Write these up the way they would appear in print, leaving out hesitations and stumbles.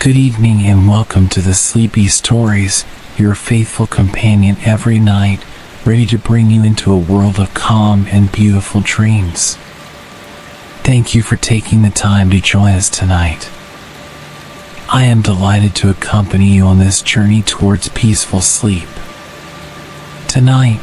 Good evening and welcome to the Sleepy Stories, your faithful companion every night, ready to bring you into a world of calm and beautiful dreams. Thank you for taking the time to join us tonight. I am delighted to accompany you on this journey towards peaceful sleep. Tonight,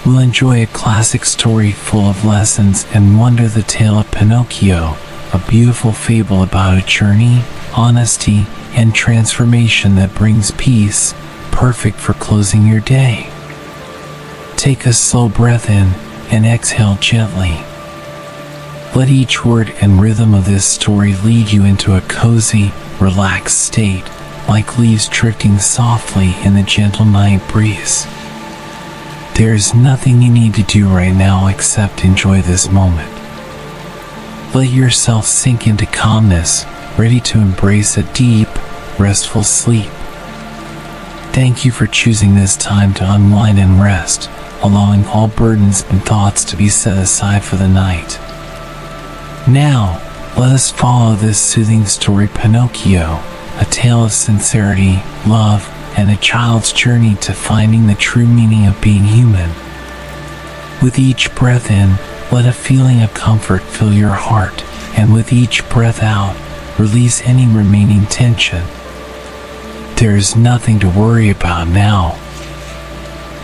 we'll enjoy a classic story full of lessons and wonder, the tale of Pinocchio, a beautiful fable about a journey, honesty, and transformation that brings peace, perfect for closing your day. Take a slow breath in and exhale gently. Let each word and rhythm of this story lead you into a cozy, relaxed state, like leaves drifting softly in the gentle night breeze. There is nothing you need to do right now except enjoy this moment. Let yourself sink into calmness, ready to embrace a deep, restful sleep. Thank you for choosing this time to unwind and rest, allowing all burdens and thoughts to be set aside for the night. Now, let us follow this soothing story, Pinocchio, a tale of sincerity, love, and a child's journey to finding the true meaning of being human. With each breath in, let a feeling of comfort fill your heart, and with each breath out, release any remaining tension. There is nothing to worry about now.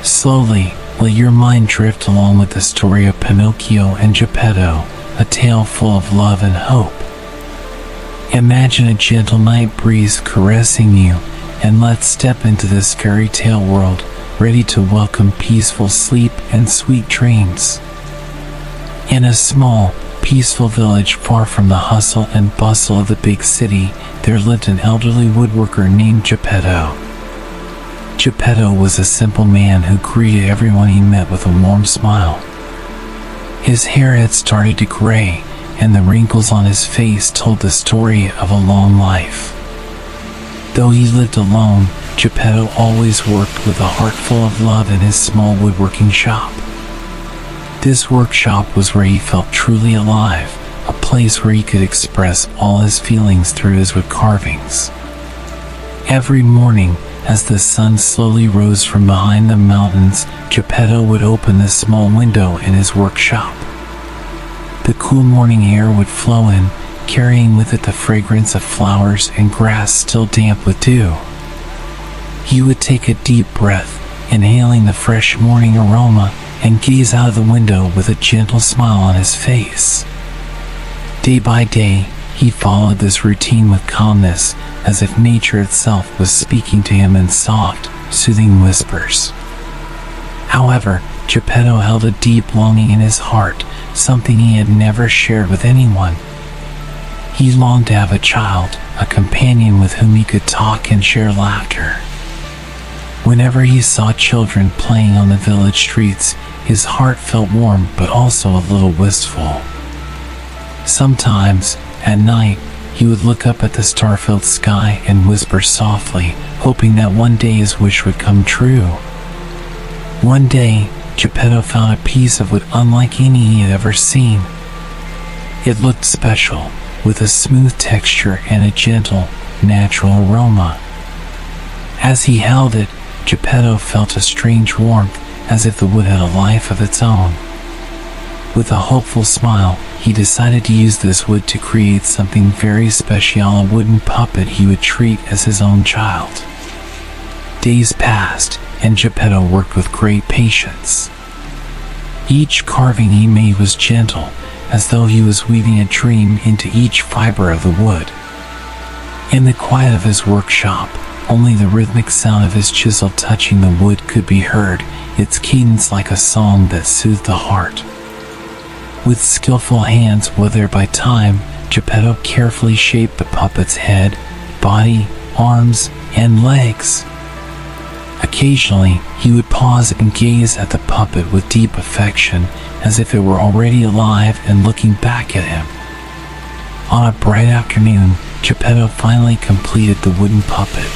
Slowly, let your mind drift along with the story of Pinocchio and Geppetto, a tale full of love and hope. Imagine a gentle night breeze caressing you, and let's step into this fairy tale world, ready to welcome peaceful sleep and sweet dreams. In a small, peaceful village far from the hustle and bustle of the big city, there lived an elderly woodworker named Geppetto. Geppetto was a simple man who greeted everyone he met with a warm smile. His hair had started to gray, and the wrinkles on his face told the story of a long life. Though he lived alone, Geppetto always worked with a heart full of love in his small woodworking shop. This workshop was where he felt truly alive, a place where he could express all his feelings through his wood carvings. Every morning, as the sun slowly rose from behind the mountains, Geppetto would open the small window in his workshop. The cool morning air would flow in, carrying with it the fragrance of flowers and grass still damp with dew. He would take a deep breath, inhaling the fresh morning aroma, and gaze out of the window with a gentle smile on his face. Day by day, he followed this routine with calmness, as if nature itself was speaking to him in soft, soothing whispers. However, Geppetto held a deep longing in his heart, something he had never shared with anyone. He longed to have a child, a companion with whom he could talk and share laughter. Whenever he saw children playing on the village streets, his heart felt warm but also a little wistful. Sometimes, at night, he would look up at the star-filled sky and whisper softly, hoping that one day his wish would come true. One day, Geppetto found a piece of wood unlike any he had ever seen. It looked special, with a smooth texture and a gentle, natural aroma. As he held it, Geppetto felt a strange warmth, as if the wood had a life of its own. With a hopeful smile, he decided to use this wood to create something very special, a wooden puppet he would treat as his own child. Days passed, and Geppetto worked with great patience. Each carving he made was gentle, as though he was weaving a dream into each fiber of the wood. In the quiet of his workshop, only the rhythmic sound of his chisel touching the wood could be heard, its cadence like a song that soothed the heart. With skillful hands withered by time, Geppetto carefully shaped the puppet's head, body, arms, and legs. Occasionally, he would pause and gaze at the puppet with deep affection, as if it were already alive and looking back at him. On a bright afternoon, Geppetto finally completed the wooden puppet.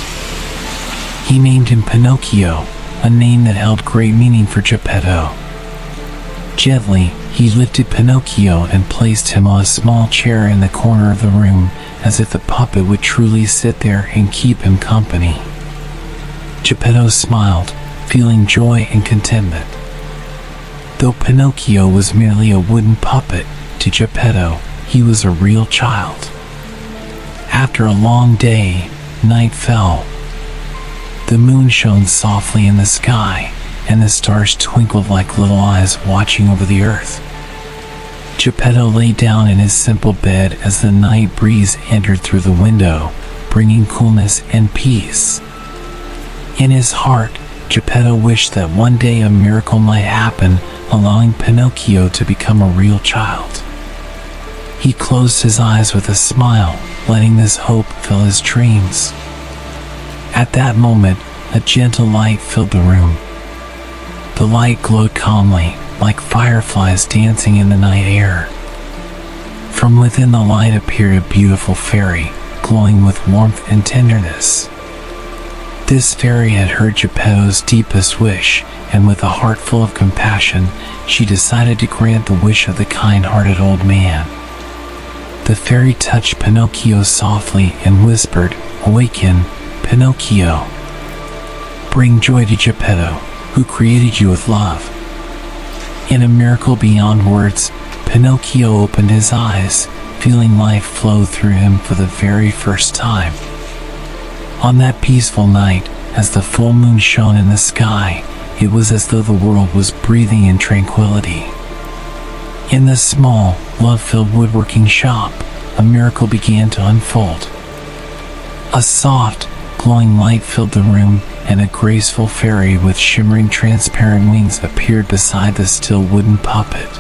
He named him Pinocchio, a name that held great meaning for Geppetto. Gently, he lifted Pinocchio and placed him on a small chair in the corner of the room, as if the puppet would truly sit there and keep him company. Geppetto smiled, feeling joy and contentment. Though Pinocchio was merely a wooden puppet, to Geppetto, he was a real child. After a long day, night fell. The moon shone softly in the sky, and the stars twinkled like little eyes watching over the earth. Geppetto lay down in his simple bed as the night breeze entered through the window, bringing coolness and peace. In his heart, Geppetto wished that one day a miracle might happen, allowing Pinocchio to become a real child. He closed his eyes with a smile, letting this hope fill his dreams. At that moment, a gentle light filled the room. The light glowed calmly, like fireflies dancing in the night air. From within the light appeared a beautiful fairy, glowing with warmth and tenderness. This fairy had heard Geppetto's deepest wish, and with a heart full of compassion, she decided to grant the wish of the kind-hearted old man. The fairy touched Pinocchio softly and whispered, "Awaken, Pinocchio. Bring joy to Geppetto, who created you with love." In a miracle beyond words, Pinocchio opened his eyes, feeling life flow through him for the very first time. On that peaceful night, as the full moon shone in the sky, it was as though the world was breathing in tranquility. In the small, love-filled woodworking shop, a miracle began to unfold. A soft, glowing light filled the room, and a graceful fairy with shimmering transparent wings appeared beside the still wooden puppet.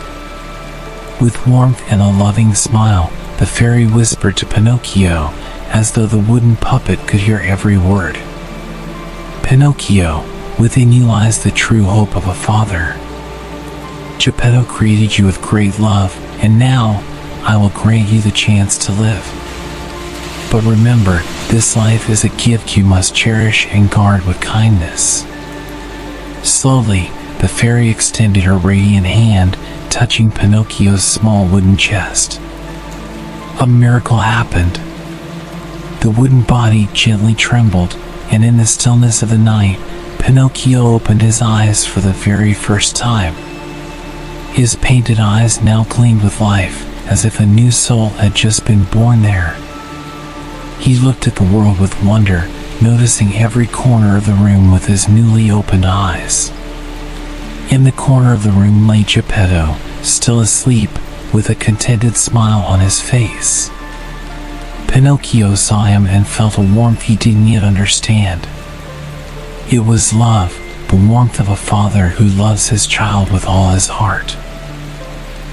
With warmth and a loving smile, the fairy whispered to Pinocchio, as though the wooden puppet could hear every word. "Pinocchio, within you lies the true hope of a father. Geppetto created you with great love, and now I will grant you the chance to live. But remember, this life is a gift you must cherish and guard with kindness." Slowly, the fairy extended her radiant hand, touching Pinocchio's small wooden chest. A miracle happened. The wooden body gently trembled, and in the stillness of the night, Pinocchio opened his eyes for the very first time. His painted eyes now gleamed with life, as if a new soul had just been born there. He looked at the world with wonder, noticing every corner of the room with his newly opened eyes. In the corner of the room lay Geppetto, still asleep, with a contented smile on his face. Pinocchio saw him and felt a warmth he didn't yet understand. It was love, the warmth of a father who loves his child with all his heart.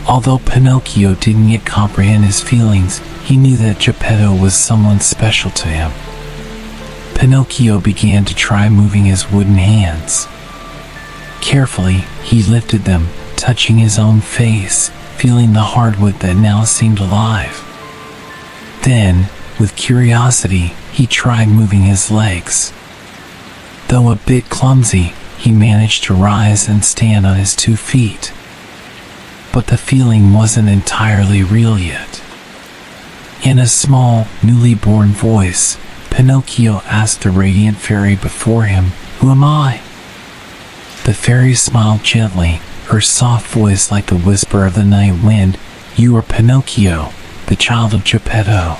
Although Pinocchio didn't yet comprehend his feelings, he knew that Geppetto was someone special to him. Pinocchio began to try moving his wooden hands. Carefully, he lifted them, touching his own face, feeling the hardwood that now seemed alive. Then, with curiosity, he tried moving his legs. Though a bit clumsy, he managed to rise and stand on his 2 feet. But the feeling wasn't entirely real yet. In a small, newly born voice, Pinocchio asked the radiant fairy before him, "Who am I?" The fairy smiled gently, her soft voice like the whisper of the night wind. "You are Pinocchio, the child of Geppetto.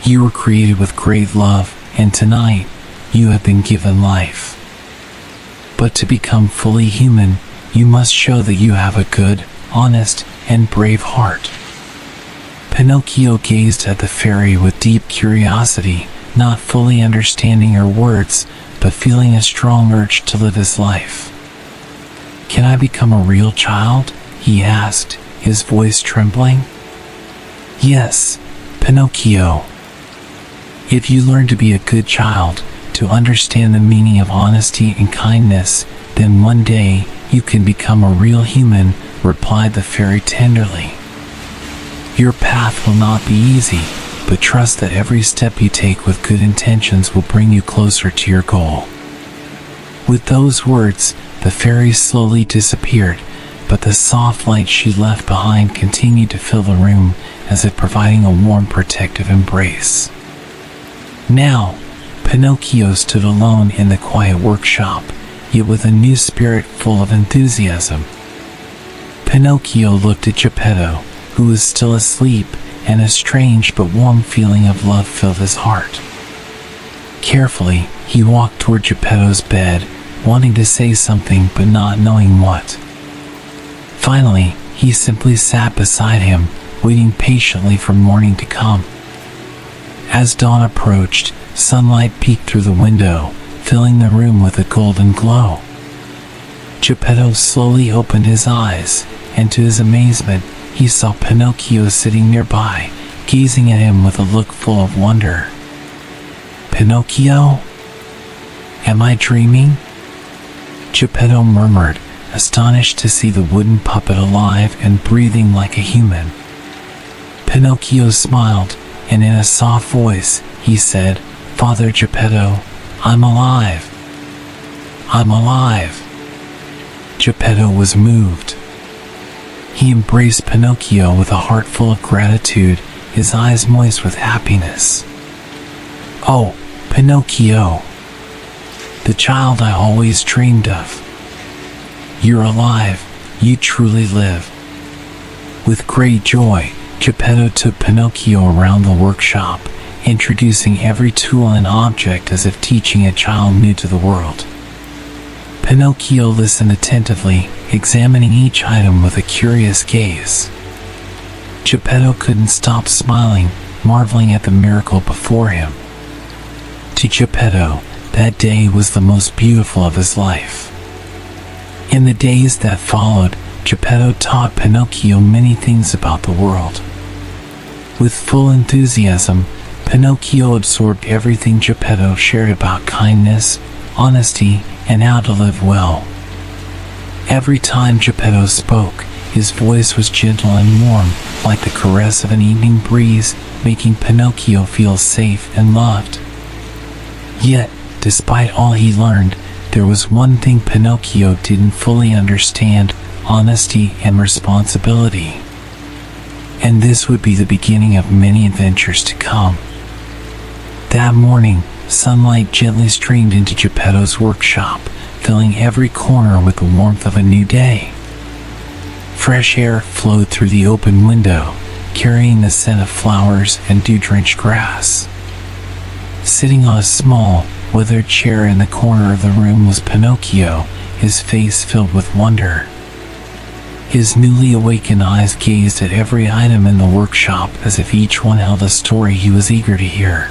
You were created with great love, and tonight, you have been given life. But to become fully human, you must show that you have a good, honest, and brave heart." Pinocchio gazed at the fairy with deep curiosity, not fully understanding her words, but feeling a strong urge to live his life. "Can I become a real child?" he asked, his voice trembling. "Yes, Pinocchio. If you learn to be a good child, to understand the meaning of honesty and kindness, then one day you can become a real human," replied the fairy tenderly. "Your path will not be easy, but trust that every step you take with good intentions will bring you closer to your goal." With those words, the fairy slowly disappeared, but the soft light she left behind continued to fill the room, as if providing a warm, protective embrace. Now, Pinocchio stood alone in the quiet workshop, yet with a new spirit full of enthusiasm. Pinocchio looked at Geppetto, who was still asleep, and a strange but warm feeling of love filled his heart. Carefully, he walked toward Geppetto's bed, wanting to say something but not knowing what. Finally, he simply sat beside him, waiting patiently for morning to come. As dawn approached, sunlight peeked through the window, filling the room with a golden glow. Geppetto slowly opened his eyes, and to his amazement, he saw Pinocchio sitting nearby, gazing at him with a look full of wonder. "Pinocchio? Am I dreaming?" Geppetto murmured, astonished to see the wooden puppet alive and breathing like a human. Pinocchio smiled, and in a soft voice, he said, "Father Geppetto, I'm alive. I'm alive." Geppetto was moved. He embraced Pinocchio with a heart full of gratitude, his eyes moist with happiness. "Oh, Pinocchio, the child I always dreamed of. You're alive, you truly live." With great joy, Geppetto took Pinocchio around the workshop, introducing every tool and object as if teaching a child new to the world. Pinocchio listened attentively, examining each item with a curious gaze. Geppetto couldn't stop smiling, marveling at the miracle before him. To Geppetto, that day was the most beautiful of his life. In the days that followed, Geppetto taught Pinocchio many things about the world. With full enthusiasm, Pinocchio absorbed everything Geppetto shared about kindness, honesty, and how to live well. Every time Geppetto spoke, his voice was gentle and warm, like the caress of an evening breeze, making Pinocchio feel safe and loved. Yet, despite all he learned, there was one thing Pinocchio didn't fully understand: honesty and responsibility. And this would be the beginning of many adventures to come. That morning, sunlight gently streamed into Geppetto's workshop, filling every corner with the warmth of a new day. Fresh air flowed through the open window, carrying the scent of flowers and dew-drenched grass. Sitting on a small, withered chair in the corner of the room was Pinocchio, his face filled with wonder. His newly awakened eyes gazed at every item in the workshop as if each one held a story he was eager to hear.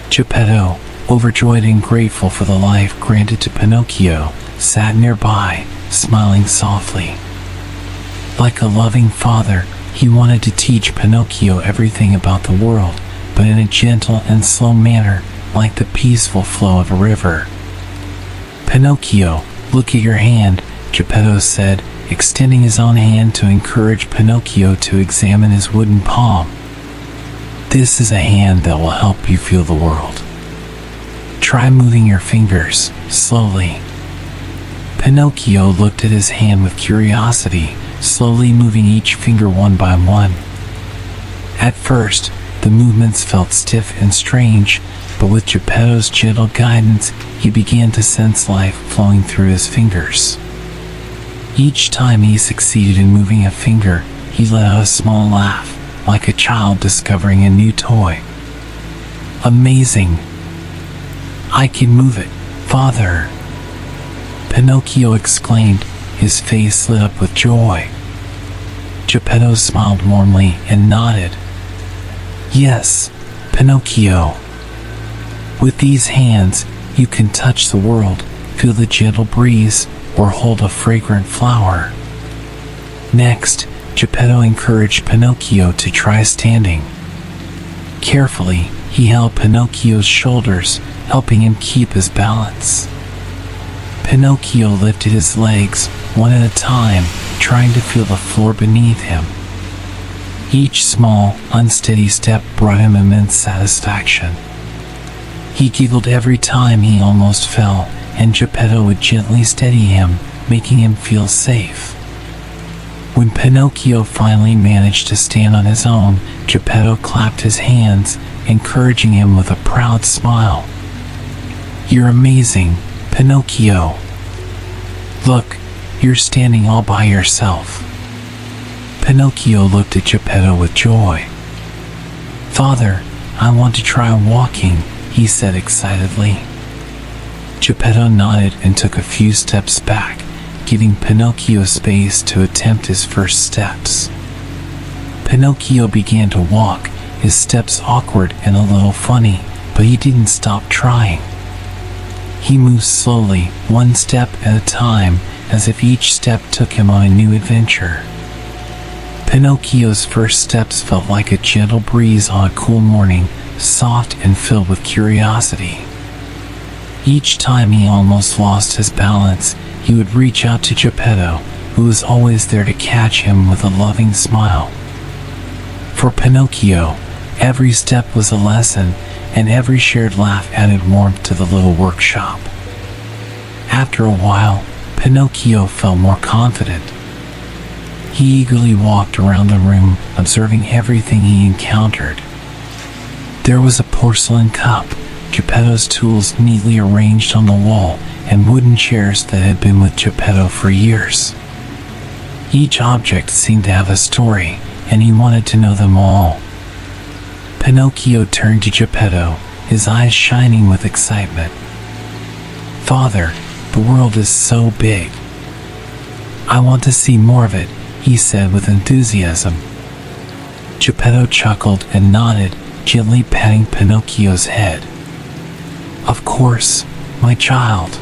Geppetto, overjoyed and grateful for the life granted to Pinocchio, sat nearby, smiling softly. Like a loving father, he wanted to teach Pinocchio everything about the world, but in a gentle and slow manner, like the peaceful flow of a river. "Pinocchio, look at your hand," Geppetto said, extending his own hand to encourage Pinocchio to examine his wooden palm. "This is a hand that will help you feel the world. Try moving your fingers, slowly." Pinocchio looked at his hand with curiosity, slowly moving each finger one by one. At first, the movements felt stiff and strange, but with Geppetto's gentle guidance, he began to sense life flowing through his fingers. Each time he succeeded in moving a finger, he let out a small laugh, like a child discovering a new toy. "Amazing! I can move it, Father!" Pinocchio exclaimed, his face lit up with joy. Geppetto smiled warmly and nodded. "Yes, Pinocchio. With these hands, you can touch the world, feel the gentle breeze, or hold a fragrant flower." Next, Geppetto encouraged Pinocchio to try standing. Carefully, he held Pinocchio's shoulders, helping him keep his balance. Pinocchio lifted his legs, one at a time, trying to feel the floor beneath him. Each small, unsteady step brought him immense satisfaction. He giggled every time he almost fell, and Geppetto would gently steady him, making him feel safe. When Pinocchio finally managed to stand on his own, Geppetto clapped his hands, encouraging him with a proud smile. "You're amazing, Pinocchio. Look, you're standing all by yourself." Pinocchio looked at Geppetto with joy. "Father, I want to try walking," he said excitedly. Geppetto nodded and took a few steps back, giving Pinocchio space to attempt his first steps. Pinocchio began to walk, his steps awkward and a little funny, but he didn't stop trying. He moved slowly, one step at a time, as if each step took him on a new adventure. Pinocchio's first steps felt like a gentle breeze on a cool morning, soft and filled with curiosity. Each time he almost lost his balance, he would reach out to Geppetto, who was always there to catch him with a loving smile. For Pinocchio, every step was a lesson, and every shared laugh added warmth to the little workshop. After a while, Pinocchio felt more confident. He eagerly walked around the room, observing everything he encountered. There was a porcelain cup, Geppetto's tools neatly arranged on the wall, and wooden chairs that had been with Geppetto for years. Each object seemed to have a story, and he wanted to know them all. Pinocchio turned to Geppetto, his eyes shining with excitement. "Father, the world is so big. I want to see more of it," he said with enthusiasm. Geppetto chuckled and nodded, gently patting Pinocchio's head. "Of course, my child.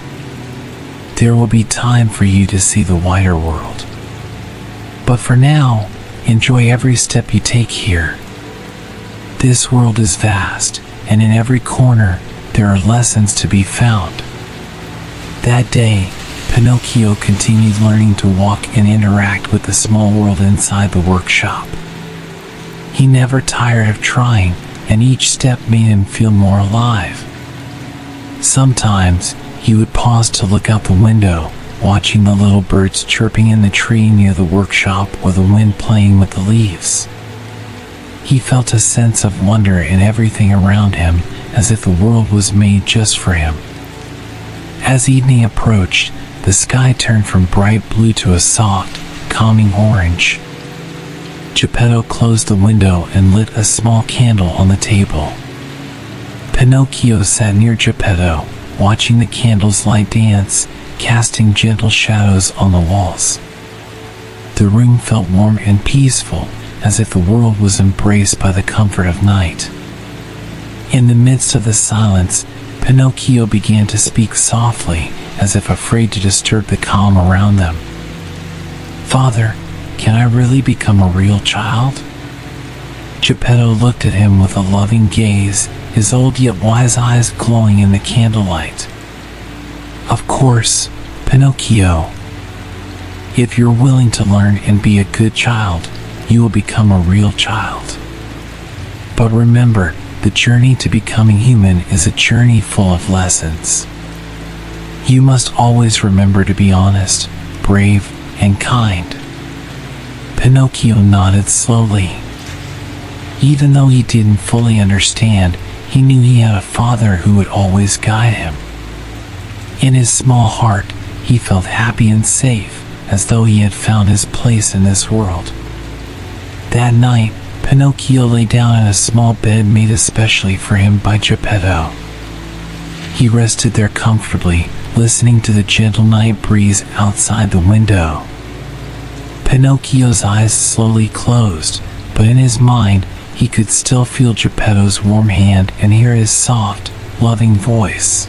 There will be time for you to see the wider world. But for now, enjoy every step you take here. This world is vast, and in every corner, there are lessons to be found." That day, Pinocchio continued learning to walk and interact with the small world inside the workshop. He never tired of trying, and each step made him feel more alive. Sometimes, he would pause to look out the window, watching the little birds chirping in the tree near the workshop or the wind playing with the leaves. He felt a sense of wonder in everything around him, as if the world was made just for him. As evening approached, the sky turned from bright blue to a soft, calming orange. Geppetto closed the window and lit a small candle on the table. Pinocchio sat near Geppetto, watching the candle's light dance, casting gentle shadows on the walls. The room felt warm and peaceful, as if the world was embraced by the comfort of night. In the midst of the silence, Pinocchio began to speak softly, as if afraid to disturb the calm around them. "Father, can I really become a real child?" Geppetto looked at him with a loving gaze, his old yet wise eyes glowing in the candlelight. "Of course, Pinocchio. If you're willing to learn and be a good child, you will become a real child. But remember, the journey to becoming human is a journey full of lessons. You must always remember to be honest, brave, and kind." Pinocchio nodded slowly. Even though he didn't fully understand, he knew he had a father who would always guide him. In his small heart, he felt happy and safe, as though he had found his place in this world. That night, Pinocchio lay down in a small bed made especially for him by Geppetto. He rested there comfortably, listening to the gentle night breeze outside the window. Pinocchio's eyes slowly closed, but in his mind, he could still feel Geppetto's warm hand and hear his soft, loving voice.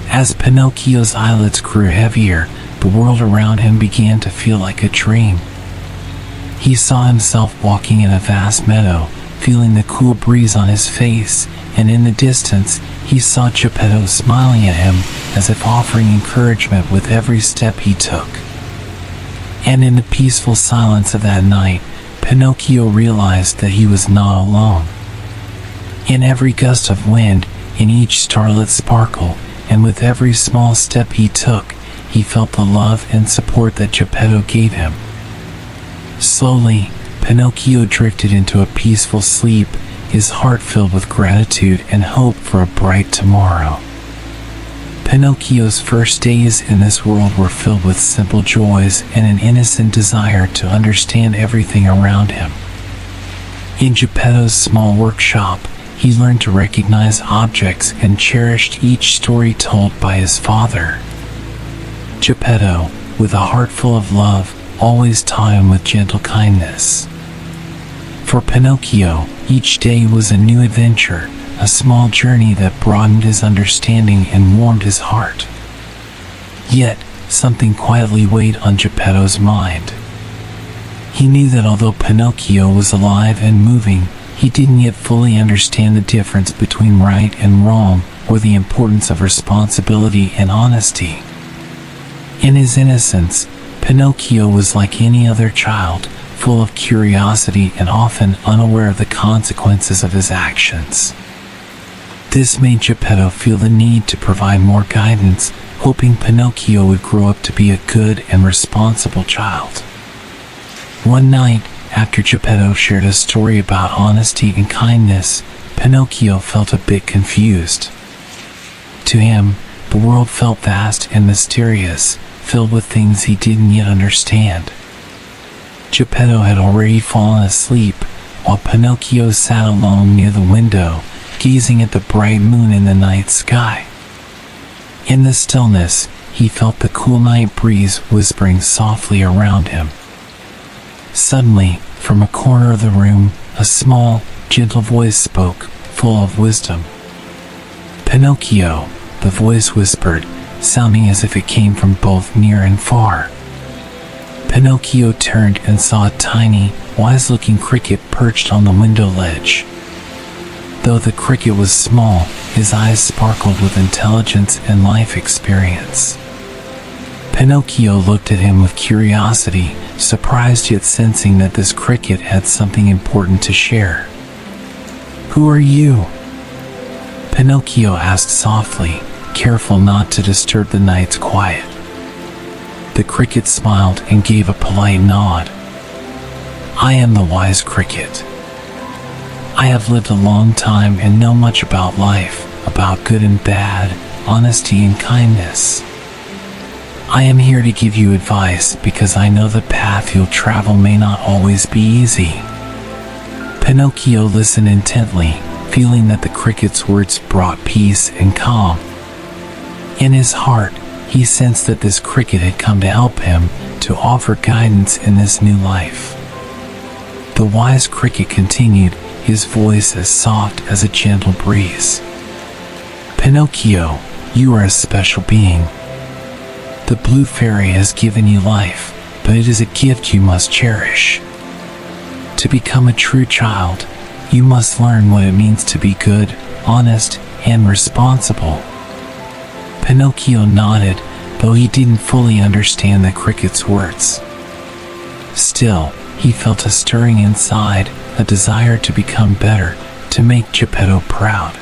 As Pinocchio's eyelids grew heavier, the world around him began to feel like a dream. He saw himself walking in a vast meadow, feeling the cool breeze on his face, and in the distance, he saw Geppetto smiling at him, as if offering encouragement with every step he took. And in the peaceful silence of that night, Pinocchio realized that he was not alone. In every gust of wind, in each starlit sparkle, and with every small step he took, he felt the love and support that Geppetto gave him. Slowly, Pinocchio drifted into a peaceful sleep, his heart filled with gratitude and hope for a bright tomorrow. Pinocchio's first days in this world were filled with simple joys and an innocent desire to understand everything around him. In Geppetto's small workshop, he learned to recognize objects and cherished each story told by his father. Geppetto, with a heart full of love, always taught him with gentle kindness. For Pinocchio, each day was a new adventure, a small journey that broadened his understanding and warmed his heart. Yet, something quietly weighed on Geppetto's mind. He knew that although Pinocchio was alive and moving, he didn't yet fully understand the difference between right and wrong, or the importance of responsibility and honesty. In his innocence, Pinocchio was like any other child, full of curiosity and often unaware of the consequences of his actions. This made Geppetto feel the need to provide more guidance, hoping Pinocchio would grow up to be a good and responsible child. One night, after Geppetto shared a story about honesty and kindness, Pinocchio felt a bit confused. To him, the world felt vast and mysterious, filled with things he didn't yet understand. Geppetto had already fallen asleep, while Pinocchio sat alone near the window, gazing at the bright moon in the night sky. In the stillness, he felt the cool night breeze whispering softly around him. Suddenly, from a corner of the room, a small, gentle voice spoke, full of wisdom. "Pinocchio," the voice whispered, sounding as if it came from both near and far. Pinocchio turned and saw a tiny, wise-looking cricket perched on the window ledge. Though the cricket was small, his eyes sparkled with intelligence and life experience. Pinocchio looked at him with curiosity, surprised yet sensing that this cricket had something important to share. "Who are you?" Pinocchio asked softly, careful not to disturb the night's quiet. The cricket smiled and gave a polite nod. "I am the wise cricket. I have lived a long time and know much about life, about good and bad, honesty and kindness. I am here to give you advice because I know the path you'll travel may not always be easy." Pinocchio listened intently, feeling that the cricket's words brought peace and calm. In his heart, he sensed that this cricket had come to help him, to offer guidance in this new life. The wise cricket continued, his voice as soft as a gentle breeze. "Pinocchio, you are a special being. The blue fairy has given you life, but it is a gift you must cherish. To become a true child, you must learn what it means to be good, honest, and responsible." Pinocchio nodded, though he didn't fully understand the cricket's words. Still, he felt a stirring inside, a desire to become better, to make Geppetto proud.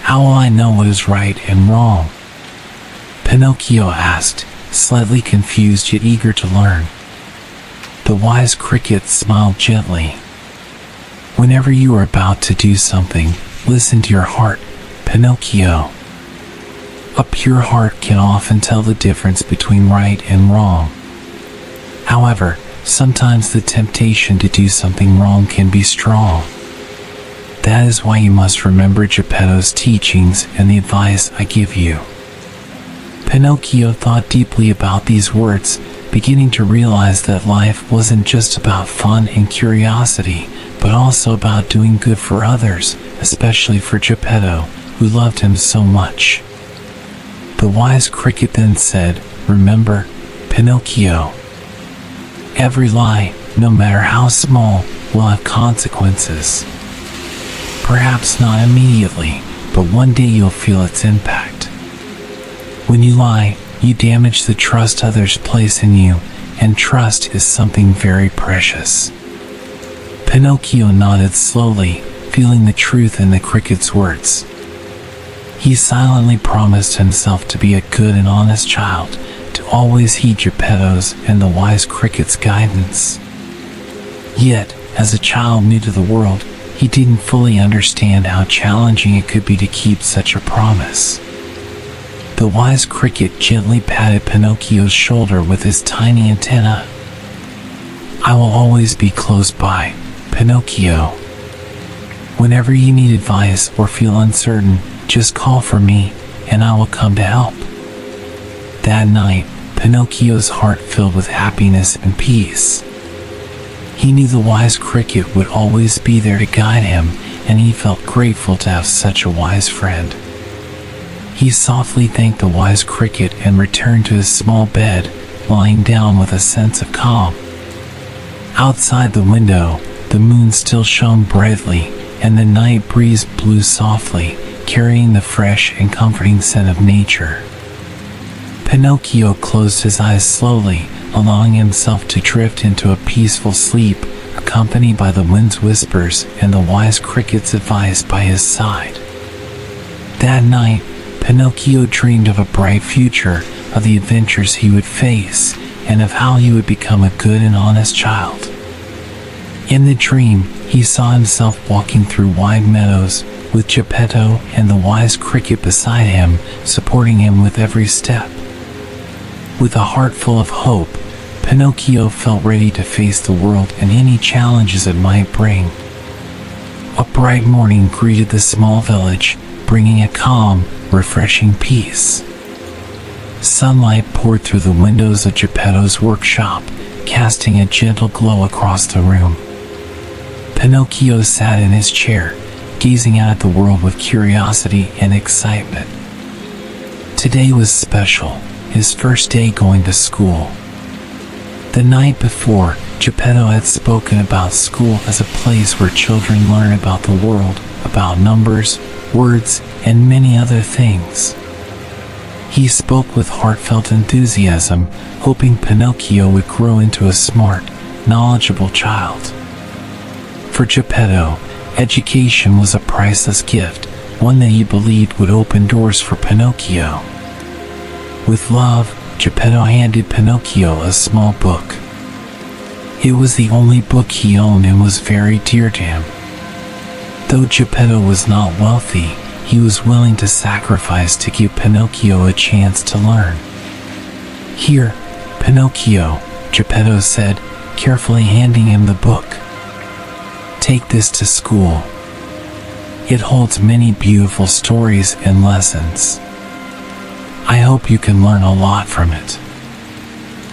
"How will I know what is right and wrong?" Pinocchio asked, slightly confused yet eager to learn. The wise cricket smiled gently. "Whenever you are about to do something, listen to your heart, Pinocchio. A pure heart can often tell the difference between right and wrong. However, sometimes the temptation to do something wrong can be strong. That is why you must remember Geppetto's teachings and the advice I give you." Pinocchio thought deeply about these words, beginning to realize that life wasn't just about fun and curiosity, but also about doing good for others, especially for Geppetto, who loved him so much. The wise cricket then said, "Remember, Pinocchio, every lie, no matter how small, will have consequences. Perhaps not immediately, but one day you'll feel its impact. When you lie, you damage the trust others place in you, and trust is something very precious." Pinocchio nodded slowly, feeling the truth in the cricket's words. He silently promised himself to be a good and honest child, to always heed Geppetto's and the wise cricket's guidance. Yet, as a child new to the world, he didn't fully understand how challenging it could be to keep such a promise. The wise cricket gently patted Pinocchio's shoulder with his tiny antenna. "I will always be close by, Pinocchio. Whenever you need advice or feel uncertain, just call for me, and I will come to help." That night, Pinocchio's heart filled with happiness and peace. He knew the wise cricket would always be there to guide him, and he felt grateful to have such a wise friend. He softly thanked the wise cricket and returned to his small bed, lying down with a sense of calm. Outside the window, the moon still shone brightly, and the night breeze blew softly, carrying the fresh and comforting scent of nature. Pinocchio closed his eyes slowly, allowing himself to drift into a peaceful sleep, accompanied by the wind's whispers and the wise cricket's advice by his side. That night, Pinocchio dreamed of a bright future, of the adventures he would face, and of how he would become a good and honest child. In the dream, he saw himself walking through wide meadows, with Geppetto and the wise cricket beside him, supporting him with every step. With a heart full of hope, Pinocchio felt ready to face the world and any challenges it might bring. A bright morning greeted the small village, bringing a calm, refreshing peace. Sunlight poured through the windows of Geppetto's workshop, casting a gentle glow across the room. Pinocchio sat in his chair, gazing out at the world with curiosity and excitement. Today was special, his first day going to school. The night before, Geppetto had spoken about school as a place where children learn about the world, about numbers, words, and many other things. He spoke with heartfelt enthusiasm, hoping Pinocchio would grow into a smart, knowledgeable child. For Geppetto, education was a priceless gift, one that he believed would open doors for Pinocchio. With love, Geppetto handed Pinocchio a small book. It was the only book he owned and was very dear to him. Though Geppetto was not wealthy, he was willing to sacrifice to give Pinocchio a chance to learn. "Here, Pinocchio," Geppetto said, carefully handing him the book. "Take this to school. It holds many beautiful stories and lessons. I hope you can learn a lot from it."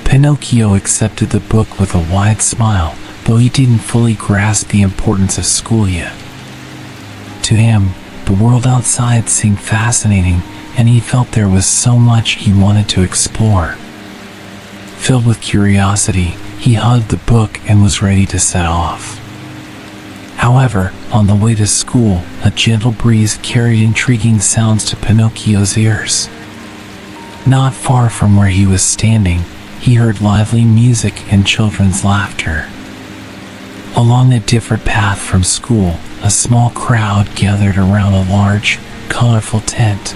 Pinocchio accepted the book with a wide smile, though he didn't fully grasp the importance of school yet. To him, the world outside seemed fascinating, and he felt there was so much he wanted to explore. Filled with curiosity, he hugged the book and was ready to set off. However, on the way to school, a gentle breeze carried intriguing sounds to Pinocchio's ears. Not far from where he was standing, he heard lively music and children's laughter. Along a different path from school, a small crowd gathered around a large, colorful tent.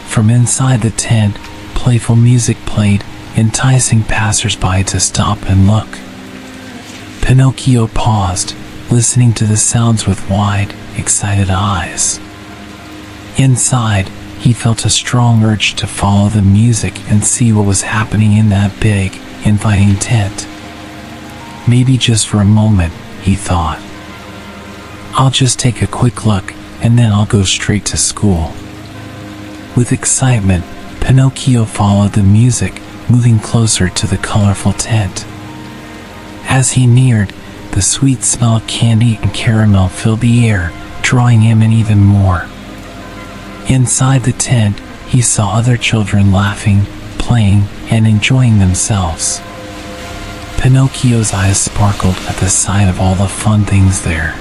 From inside the tent, playful music played, enticing passers-by to stop and look. Pinocchio paused, listening to the sounds with wide, excited eyes. Inside, he felt a strong urge to follow the music and see what was happening in that big, inviting tent. Maybe just for a moment, he thought. I'll just take a quick look, and then I'll go straight to school. With excitement, Pinocchio followed the music, moving closer to the colorful tent. As he neared, the sweet smell of candy and caramel filled the air, drawing him in even more. Inside the tent, he saw other children laughing, playing, and enjoying themselves. Pinocchio's eyes sparkled at the sight of all the fun things there.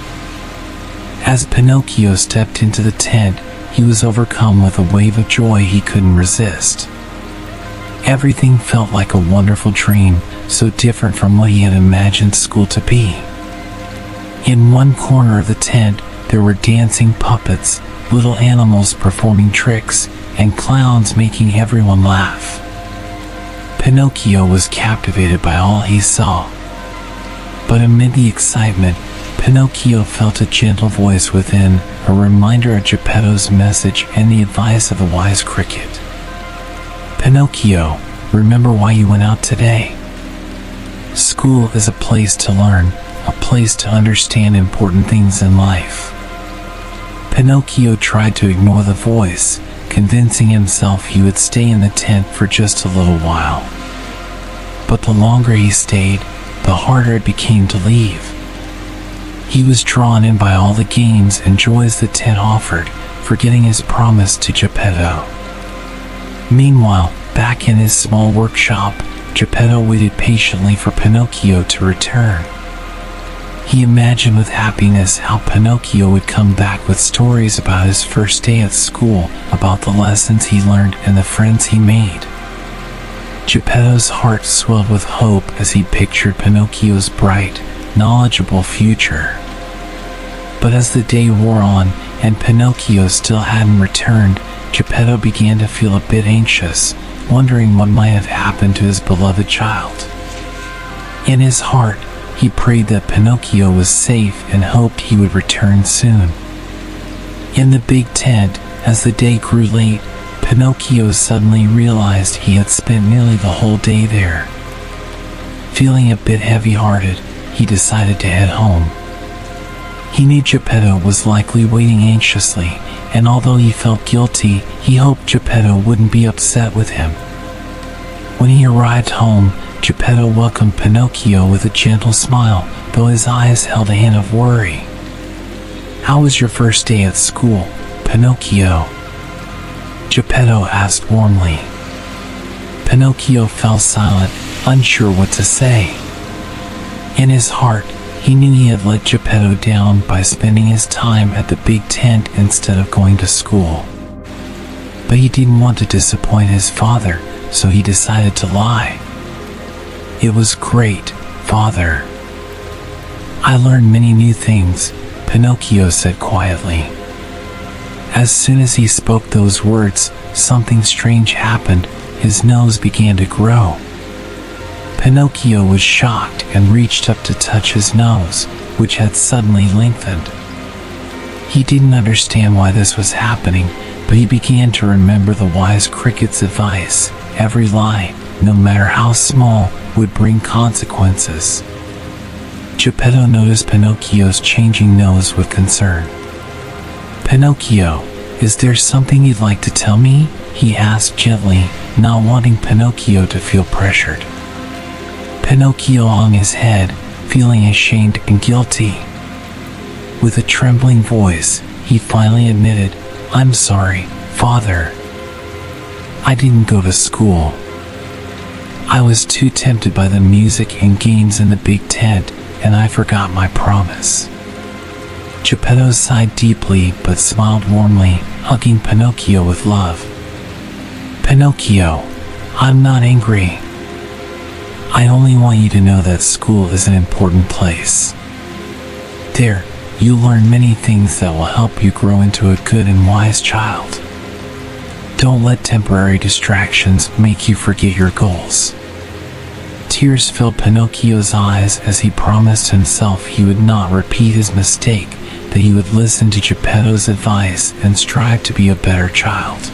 As Pinocchio stepped into the tent, he was overcome with a wave of joy he couldn't resist. Everything felt like a wonderful dream, so different from what he had imagined school to be. In one corner of the tent, there were dancing puppets, little animals performing tricks, and clowns making everyone laugh. Pinocchio was captivated by all he saw. But amid the excitement, Pinocchio felt a gentle voice within, a reminder of Geppetto's message and the advice of the wise cricket. "Pinocchio, remember why you went out today. School is a place to learn, a place to understand important things in life." Pinocchio tried to ignore the voice, convincing himself he would stay in the tent for just a little while. But the longer he stayed, the harder it became to leave. He was drawn in by all the games and joys the tent offered, forgetting his promise to Geppetto. Meanwhile, back in his small workshop, Geppetto waited patiently for Pinocchio to return. He imagined with happiness how Pinocchio would come back with stories about his first day at school, about the lessons he learned and the friends he made. Geppetto's heart swelled with hope as he pictured Pinocchio's bright, knowledgeable future. But as the day wore on and Pinocchio still hadn't returned, Geppetto began to feel a bit anxious, wondering what might have happened to his beloved child. In his heart, he prayed that Pinocchio was safe and hoped he would return soon. In the big tent, as the day grew late, Pinocchio suddenly realized he had spent nearly the whole day there. Feeling a bit heavy-hearted, he decided to head home. He knew Geppetto was likely waiting anxiously, and although he felt guilty, he hoped Geppetto wouldn't be upset with him. When he arrived home, Geppetto welcomed Pinocchio with a gentle smile, though his eyes held a hint of worry. "How was your first day at school, Pinocchio?" Geppetto asked warmly. Pinocchio fell silent, unsure what to say. In his heart, he knew he had let Geppetto down by spending his time at the big tent instead of going to school. But he didn't want to disappoint his father, so he decided to lie. "It was great, Father. I learned many new things," Pinocchio said quietly. As soon as he spoke those words, something strange happened. His nose began to grow. Pinocchio was shocked and reached up to touch his nose, which had suddenly lengthened. He didn't understand why this was happening, but he began to remember the wise cricket's advice: every lie, no matter how small, would bring consequences. Geppetto noticed Pinocchio's changing nose with concern. "Pinocchio, is there something you'd like to tell me?" he asked gently, not wanting Pinocchio to feel pressured. Pinocchio hung his head, feeling ashamed and guilty. With a trembling voice, he finally admitted, "I'm sorry, Father. I didn't go to school. I was too tempted by the music and games in the big tent, and I forgot my promise." Geppetto sighed deeply but smiled warmly, hugging Pinocchio with love. "Pinocchio, I'm not angry. I only want you to know that school is an important place. There, you'll learn many things that will help you grow into a good and wise child. Don't let temporary distractions make you forget your goals." Tears filled Pinocchio's eyes as he promised himself he would not repeat his mistake, that he would listen to Geppetto's advice and strive to be a better child.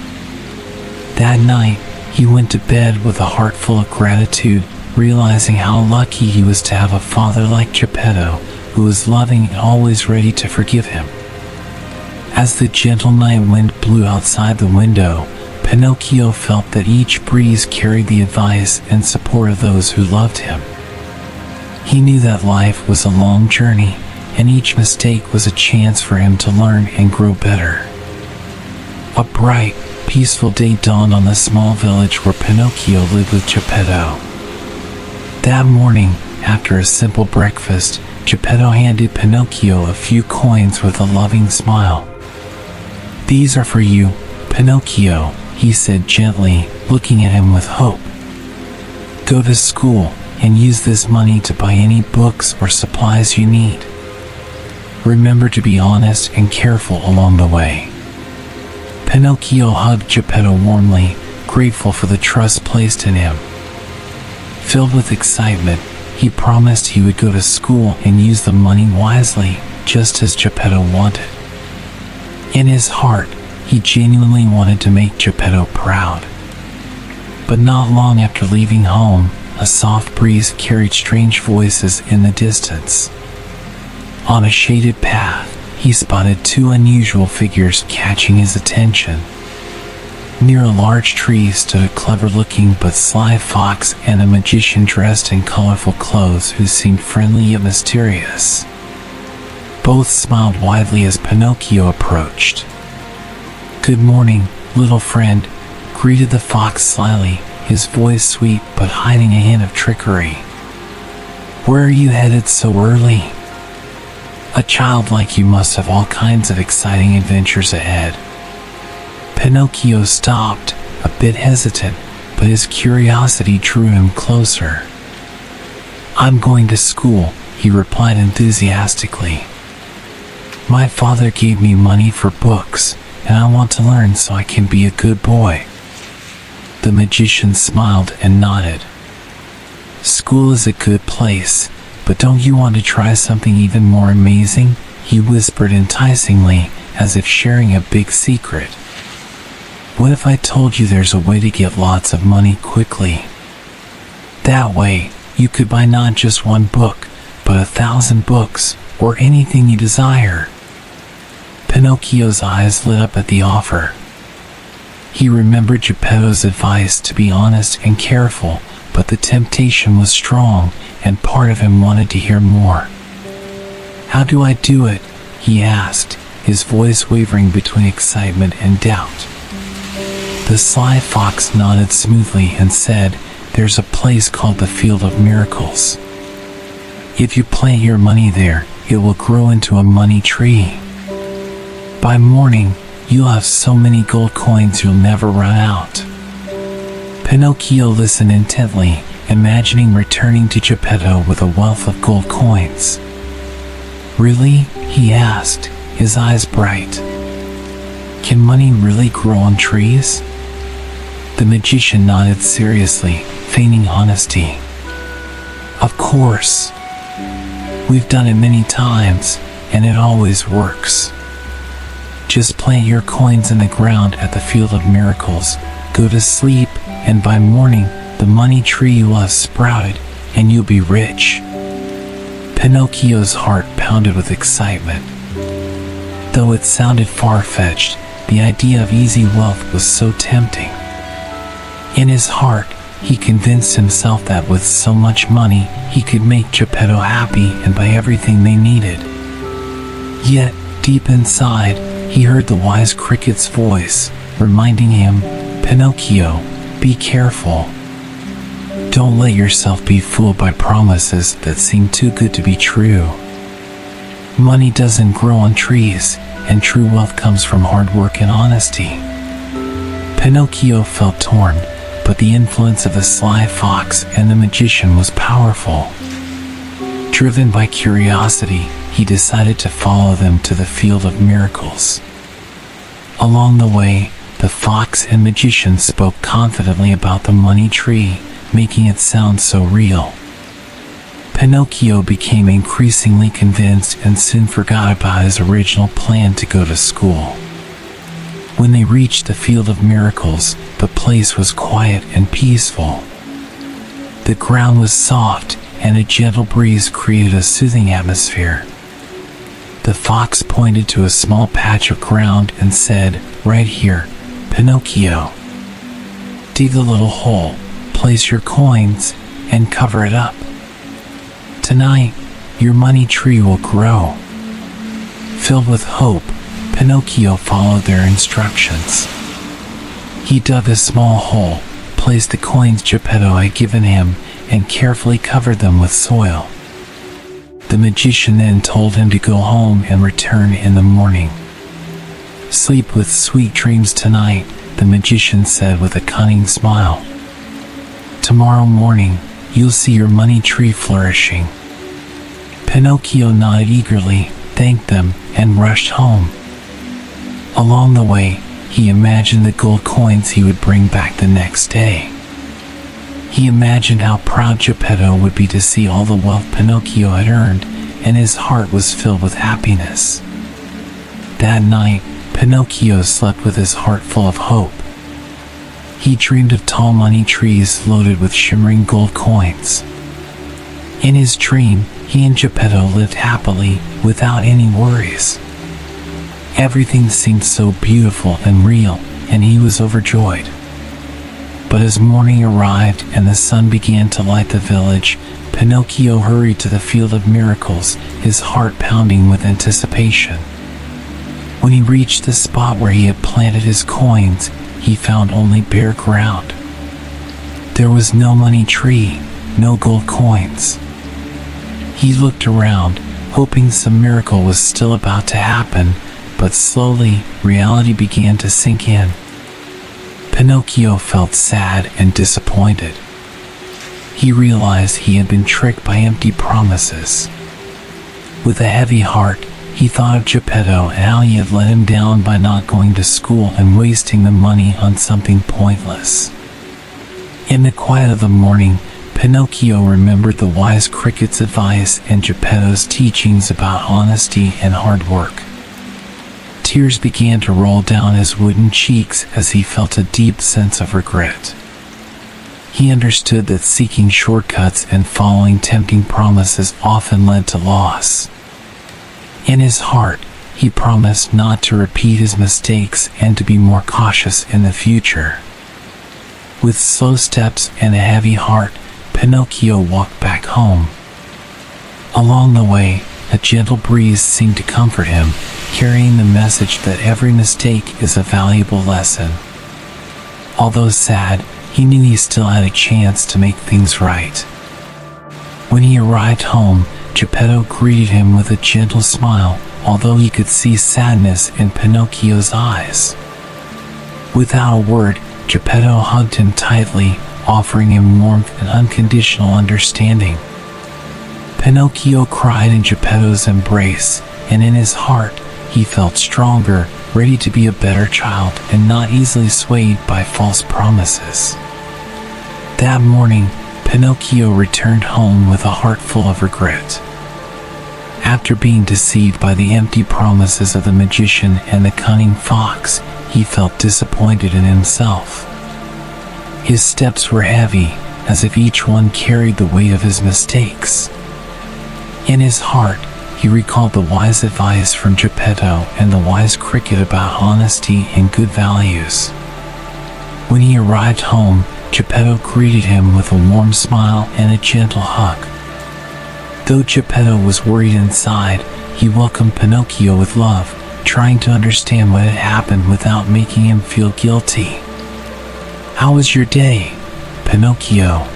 That night, he went to bed with a heart full of gratitude, realizing how lucky he was to have a father like Geppetto, who was loving and always ready to forgive him. As the gentle night wind blew outside the window, Pinocchio felt that each breeze carried the advice and support of those who loved him. He knew that life was a long journey, and each mistake was a chance for him to learn and grow better. A bright, peaceful day dawned on the small village where Pinocchio lived with Geppetto. That morning, after a simple breakfast, Geppetto handed Pinocchio a few coins with a loving smile. "These are for you, Pinocchio," he said gently, looking at him with hope. "Go to school and use this money to buy any books or supplies you need. Remember to be honest and careful along the way." Pinocchio hugged Geppetto warmly, grateful for the trust placed in him. Filled with excitement, He promised he would go to school and use the money wisely, just as Geppetto wanted. In his heart, he genuinely wanted to make Geppetto proud. But not long after leaving home, a soft breeze carried strange voices in the distance. On a shaded path, he spotted two unusual figures catching his attention. Near a large tree stood a clever-looking but sly fox and a magician dressed in colorful clothes who seemed friendly yet mysterious. Both smiled widely as Pinocchio approached. "Good morning, little friend," greeted the fox slyly, his voice sweet but hiding a hint of trickery. "Where are you headed so early? A child like you must have all kinds of exciting adventures ahead." Pinocchio stopped, a bit hesitant, but his curiosity drew him closer. "I'm going to school," he replied enthusiastically. "My father gave me money for books, and I want to learn so I can be a good boy." The magician smiled and nodded. "School is a good place, but don't you want to try something even more amazing?" he whispered enticingly, as if sharing a big secret. "What if I told you there's a way to get lots of money quickly? That way, you could buy not just one book, but 1,000 books, or anything you desire." Pinocchio's eyes lit up at the offer. He remembered Geppetto's advice to be honest and careful, but the temptation was strong, and part of him wanted to hear more. "How do I do it?" he asked, his voice wavering between excitement and doubt. The sly fox nodded smoothly and said, "There's a place called the Field of Miracles. If you plant your money there, it will grow into a money tree. By morning, you'll have so many gold coins you'll never run out." Pinocchio listened intently, imagining returning to Geppetto with a wealth of gold coins. "Really?" he asked, his eyes bright. "Can money really grow on trees?" The magician nodded seriously, feigning honesty. "Of course. We've done it many times, and it always works. Just plant your coins in the ground at the Field of Miracles, go to sleep, and by morning, the money tree will have sprouted, and you'll be rich." Pinocchio's heart pounded with excitement. Though it sounded far-fetched, the idea of easy wealth was so tempting. In his heart, he convinced himself that with so much money, he could make Geppetto happy and buy everything they needed. Yet, deep inside, he heard the wise cricket's voice, reminding him, "Pinocchio, be careful. Don't let yourself be fooled by promises that seem too good to be true. Money doesn't grow on trees, and true wealth comes from hard work and honesty." Pinocchio felt torn, but the influence of the sly fox and the magician was powerful. Driven by curiosity, he decided to follow them to the Field of Miracles. Along the way, the fox and magician spoke confidently about the money tree, making it sound so real. Pinocchio became increasingly convinced and soon forgot about his original plan to go to school. When they reached the Field of Miracles, the place was quiet and peaceful. The ground was soft, and a gentle breeze created a soothing atmosphere. The fox pointed to a small patch of ground and said, "Right here, Pinocchio. Dig a little hole, place your coins, and cover it up. Tonight, your money tree will grow." Filled with hope, Pinocchio followed their instructions. He dug a small hole, placed the coins Geppetto had given him, and carefully covered them with soil. The magician then told him to go home and return in the morning. "Sleep with sweet dreams tonight," the magician said with a cunning smile. "Tomorrow morning, you'll see your money tree flourishing." Pinocchio nodded eagerly, thanked them, and rushed home. Along the way, he imagined the gold coins he would bring back the next day. He imagined how proud Geppetto would be to see all the wealth Pinocchio had earned, and his heart was filled with happiness. That night, Pinocchio slept with his heart full of hope. He dreamed of tall money trees loaded with shimmering gold coins. In his dream, he and Geppetto lived happily, without any worries. Everything seemed so beautiful and real, and he was overjoyed. But as morning arrived and the sun began to light the village, Pinocchio hurried to the field of miracles, his heart pounding with anticipation. When he reached the spot where he had planted his coins, he found only bare ground. There was no money tree, no gold coins. He looked around, hoping some miracle was still about to happen, but slowly, reality began to sink in. Pinocchio felt sad and disappointed. He realized he had been tricked by empty promises. With a heavy heart, he thought of Geppetto and how he had let him down by not going to school and wasting the money on something pointless. In the quiet of the morning, Pinocchio remembered the wise cricket's advice and Geppetto's teachings about honesty and hard work. Tears began to roll down his wooden cheeks as he felt a deep sense of regret. He understood that seeking shortcuts and following tempting promises often led to loss. In his heart, he promised not to repeat his mistakes and to be more cautious in the future. With slow steps and a heavy heart, Pinocchio walked back home. Along the way, a gentle breeze seemed to comfort him, carrying the message that every mistake is a valuable lesson. Although sad, he knew he still had a chance to make things right. When he arrived home, Geppetto greeted him with a gentle smile, although he could see sadness in Pinocchio's eyes. Without a word, Geppetto hugged him tightly, offering him warmth and unconditional understanding. Pinocchio cried in Geppetto's embrace, and in his heart, he felt stronger, ready to be a better child and not easily swayed by false promises. That morning, Pinocchio returned home with a heart full of regret. After being deceived by the empty promises of the magician and the cunning fox, he felt disappointed in himself. His steps were heavy, as if each one carried the weight of his mistakes. In his heart, he recalled the wise advice from Geppetto and the wise cricket about honesty and good values. When he arrived home, Geppetto greeted him with a warm smile and a gentle hug. Though Geppetto was worried inside, he welcomed Pinocchio with love, trying to understand what had happened without making him feel guilty. "How was your day, Pinocchio?"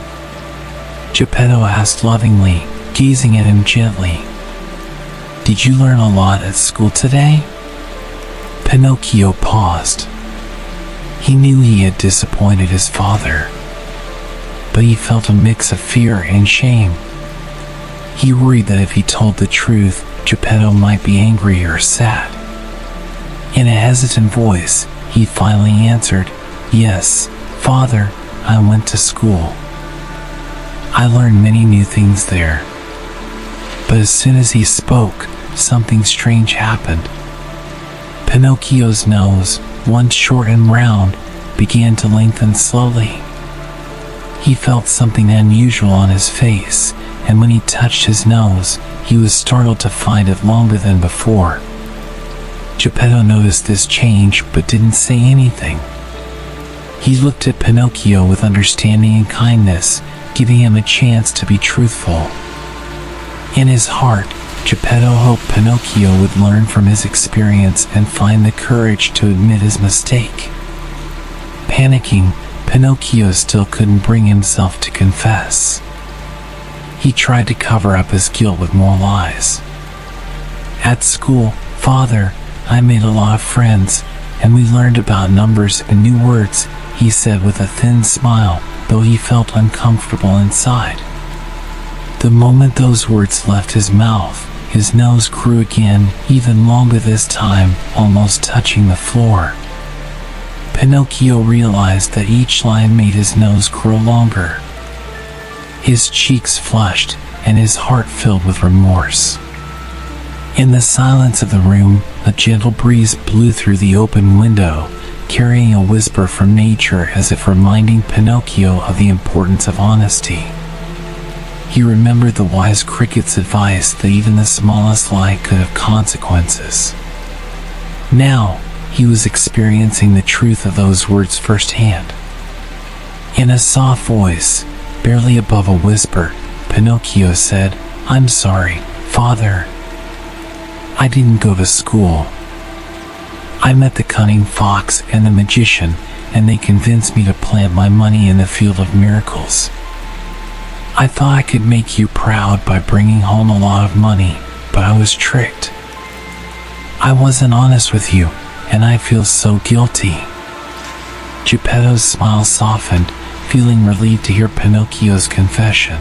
Geppetto asked lovingly, gazing at him gently. "Did you learn a lot at school today?" Pinocchio paused. He knew he had disappointed his father, but he felt a mix of fear and shame. He worried that if he told the truth, Geppetto might be angry or sad. In a hesitant voice, he finally answered, "Yes, Father, I went to school. I learned many new things there." But as soon as he spoke, something strange happened. Pinocchio's nose, once short and round, began to lengthen slowly. He felt something unusual on his face, and when he touched his nose, he was startled to find it longer than before. Geppetto noticed this change but didn't say anything. He looked at Pinocchio with understanding and kindness, giving him a chance to be truthful. In his heart, Geppetto hoped Pinocchio would learn from his experience and find the courage to admit his mistake. Panicking, Pinocchio still couldn't bring himself to confess. He tried to cover up his guilt with more lies. "At school, Father, I made a lot of friends, and we learned about numbers and new words," he said with a thin smile, though he felt uncomfortable inside. The moment those words left his mouth, his nose grew again, even longer this time, almost touching the floor. Pinocchio realized that each line made his nose grow longer. his cheeks flushed and his heart filled with remorse. In the silence of the room, a gentle breeze blew through the open window, carrying a whisper from nature as if reminding Pinocchio of the importance of honesty. He remembered the wise cricket's advice that even the smallest lie could have consequences. Now, he was experiencing the truth of those words firsthand. In a soft voice, barely above a whisper, Pinocchio said, "I'm sorry, Father. I didn't go to school. I met the cunning fox and the magician, and they convinced me to plant my money in the field of miracles. I thought I could make you proud by bringing home a lot of money, but I was tricked. I wasn't honest with you, and I feel so guilty." Geppetto's smile softened, feeling relieved to hear Pinocchio's confession.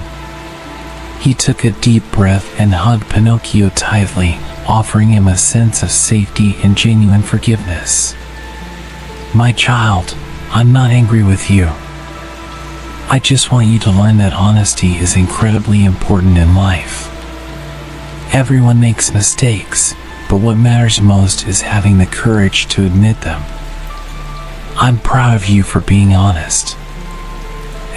He took a deep breath and hugged Pinocchio tightly, offering him a sense of safety and genuine forgiveness. "My child, I'm not angry with you. I just want you to learn that honesty is incredibly important in life. Everyone makes mistakes, but what matters most is having the courage to admit them. I'm proud of you for being honest."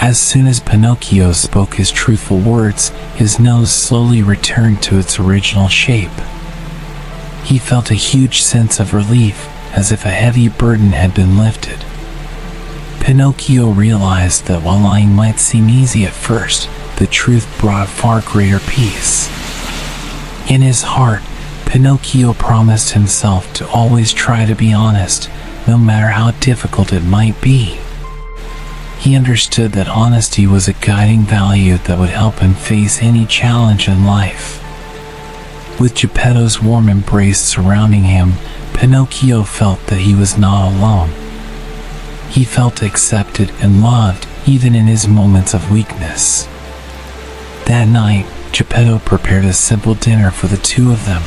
As soon as Pinocchio spoke his truthful words, his nose slowly returned to its original shape. He felt a huge sense of relief, as if a heavy burden had been lifted. Pinocchio realized that while lying might seem easy at first, the truth brought far greater peace. In his heart, Pinocchio promised himself to always try to be honest, no matter how difficult it might be. He understood that honesty was a guiding value that would help him face any challenge in life. With Geppetto's warm embrace surrounding him, Pinocchio felt that he was not alone. He felt accepted and loved, even in his moments of weakness. That night, Geppetto prepared a simple dinner for the two of them.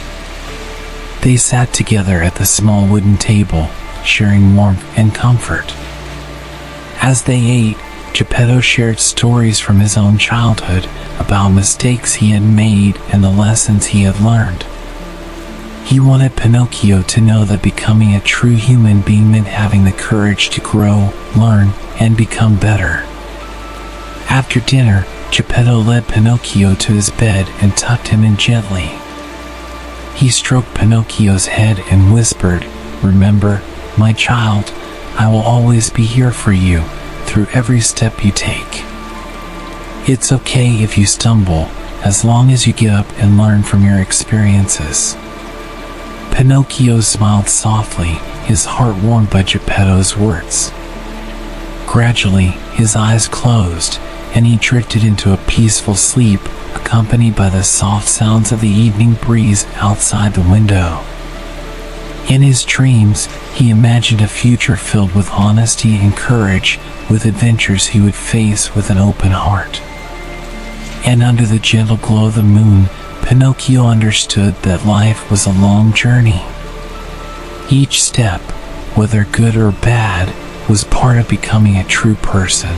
They sat together at the small wooden table, sharing warmth and comfort. As they ate, Geppetto shared stories from his own childhood about mistakes he had made and the lessons he had learned. He wanted Pinocchio to know that becoming a true human being meant having the courage to grow, learn, and become better. After dinner, Geppetto led Pinocchio to his bed and tucked him in gently. He stroked Pinocchio's head and whispered, "Remember, my child, I will always be here for you, through every step you take. It's okay if you stumble, as long as you get up and learn from your experiences." Pinocchio smiled softly, his heart warmed by Geppetto's words. Gradually, his eyes closed, and he drifted into a peaceful sleep, accompanied by the soft sounds of the evening breeze outside the window. In his dreams, he imagined a future filled with honesty and courage, with adventures he would face with an open heart. And under the gentle glow of the moon, Pinocchio understood that life was a long journey. Each step, whether good or bad, was part of becoming a true person.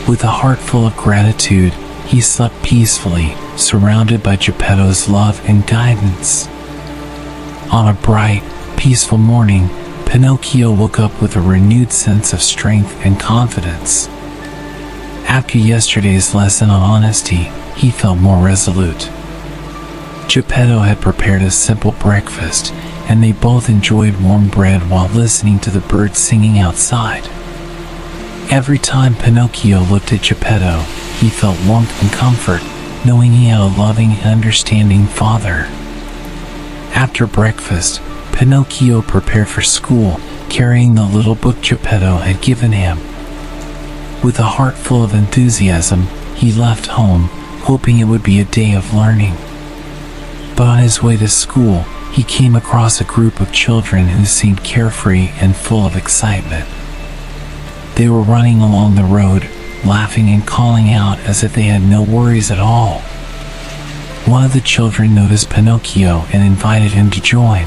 With a heart full of gratitude, he slept peacefully, surrounded by Geppetto's love and guidance. On a bright, peaceful morning, Pinocchio woke up with a renewed sense of strength and confidence. After yesterday's lesson on honesty, he felt more resolute. Geppetto had prepared a simple breakfast, and they both enjoyed warm bread while listening to the birds singing outside. Every time Pinocchio looked at Geppetto, he felt warmth and comfort, knowing he had a loving and understanding father. After breakfast, Pinocchio prepared for school, carrying the little book Geppetto had given him. With a heart full of enthusiasm, he left home, hoping it would be a day of learning. But on his way to school, he came across a group of children who seemed carefree and full of excitement. They were running along the road, laughing and calling out as if they had no worries at all. One of the children noticed Pinocchio and invited him to join.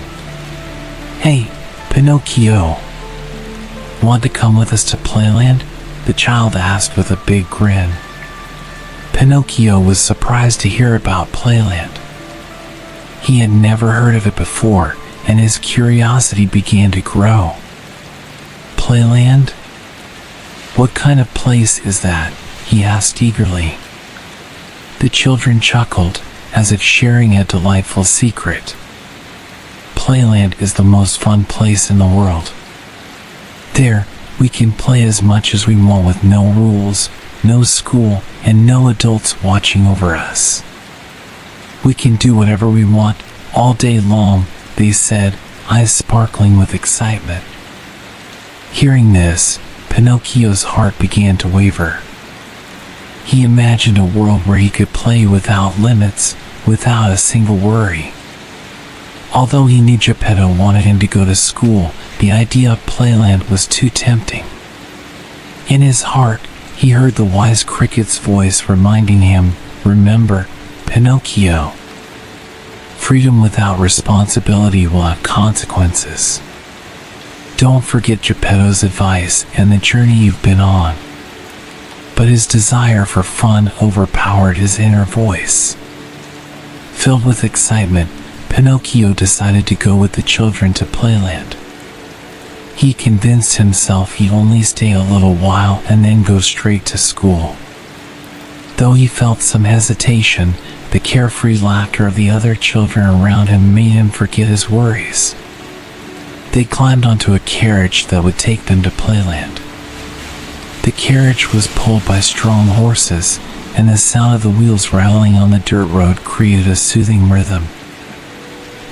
"Hey, Pinocchio, want to come with us to Playland?" the child asked with a big grin. Pinocchio was surprised to hear about Playland. He had never heard of it before, and his curiosity began to grow. Playland? What kind of place is that? He asked eagerly. The children chuckled, as if sharing a delightful secret. Playland is the most fun place in the world. There, we can play as much as we want with no rules, no school, and no adults watching over us. We can do whatever we want all day long, they said, eyes sparkling with excitement. Hearing this, Pinocchio's heart began to waver. He imagined a world where he could play without limits, without a single worry. Although he knew Geppetto wanted him to go to school, the idea of Playland was too tempting. In his heart, he heard the wise cricket's voice reminding him, "Remember, Pinocchio. Freedom without responsibility will have consequences. Don't forget Geppetto's advice and the journey you've been on." But his desire for fun overpowered his inner voice. Filled with excitement, Pinocchio decided to go with the children to Playland. He convinced himself he'd only stay a little while and then go straight to school. Though he felt some hesitation, the carefree laughter of the other children around him made him forget his worries. They climbed onto a carriage that would take them to Playland. The carriage was pulled by strong horses, and the sound of the wheels rattling on the dirt road created a soothing rhythm.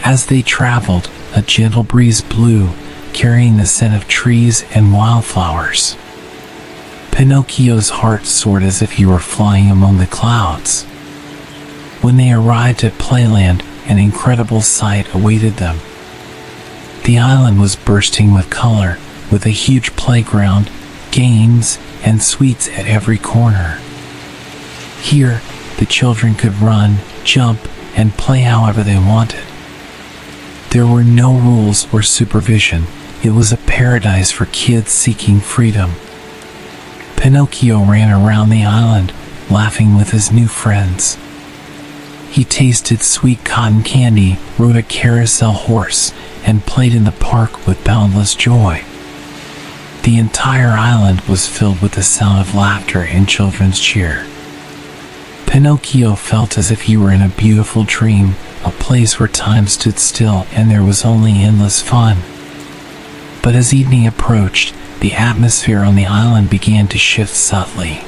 As they traveled, a gentle breeze blew, carrying the scent of trees and wildflowers. Pinocchio's heart soared as if he were flying among the clouds. When they arrived at Playland, an incredible sight awaited them. The island was bursting with color, with a huge playground, games, and sweets at every corner. Here, the children could run, jump, and play however they wanted. There were no rules or supervision. It was a paradise for kids seeking freedom. Pinocchio ran around the island, laughing with his new friends. He tasted sweet cotton candy, rode a carousel horse, and played in the park with boundless joy. The entire island was filled with the sound of laughter and children's cheer. Pinocchio felt as if he were in a beautiful dream, a place where time stood still and there was only endless fun. But as evening approached, the atmosphere on the island began to shift subtly.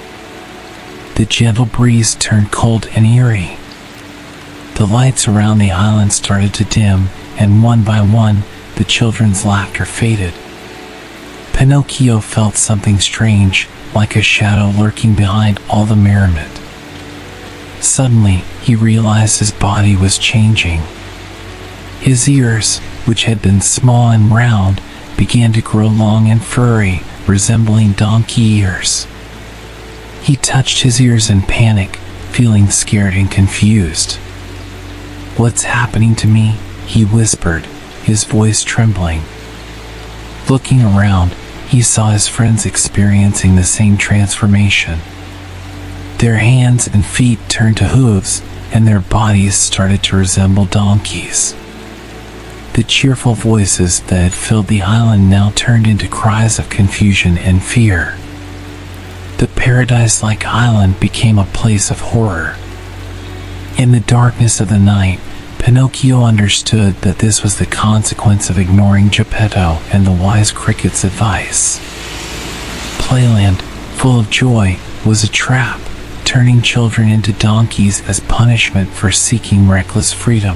The gentle breeze turned cold and eerie. The lights around the island started to dim, and one by one, the children's laughter faded. Pinocchio felt something strange, like a shadow lurking behind all the merriment. Suddenly, he realized his body was changing. His ears, which had been small and round, began to grow long and furry, resembling donkey ears. He touched his ears in panic, feeling scared and confused. "What's happening to me?" he whispered, his voice trembling. Looking around, he saw his friends experiencing the same transformation. Their hands and feet turned to hooves, and their bodies started to resemble donkeys. The cheerful voices that had filled the island now turned into cries of confusion and fear. The paradise-like island became a place of horror. In the darkness of the night, Pinocchio understood that this was the consequence of ignoring Geppetto and the wise cricket's advice. Playland, full of joy, was a trap, turning children into donkeys as punishment for seeking reckless freedom.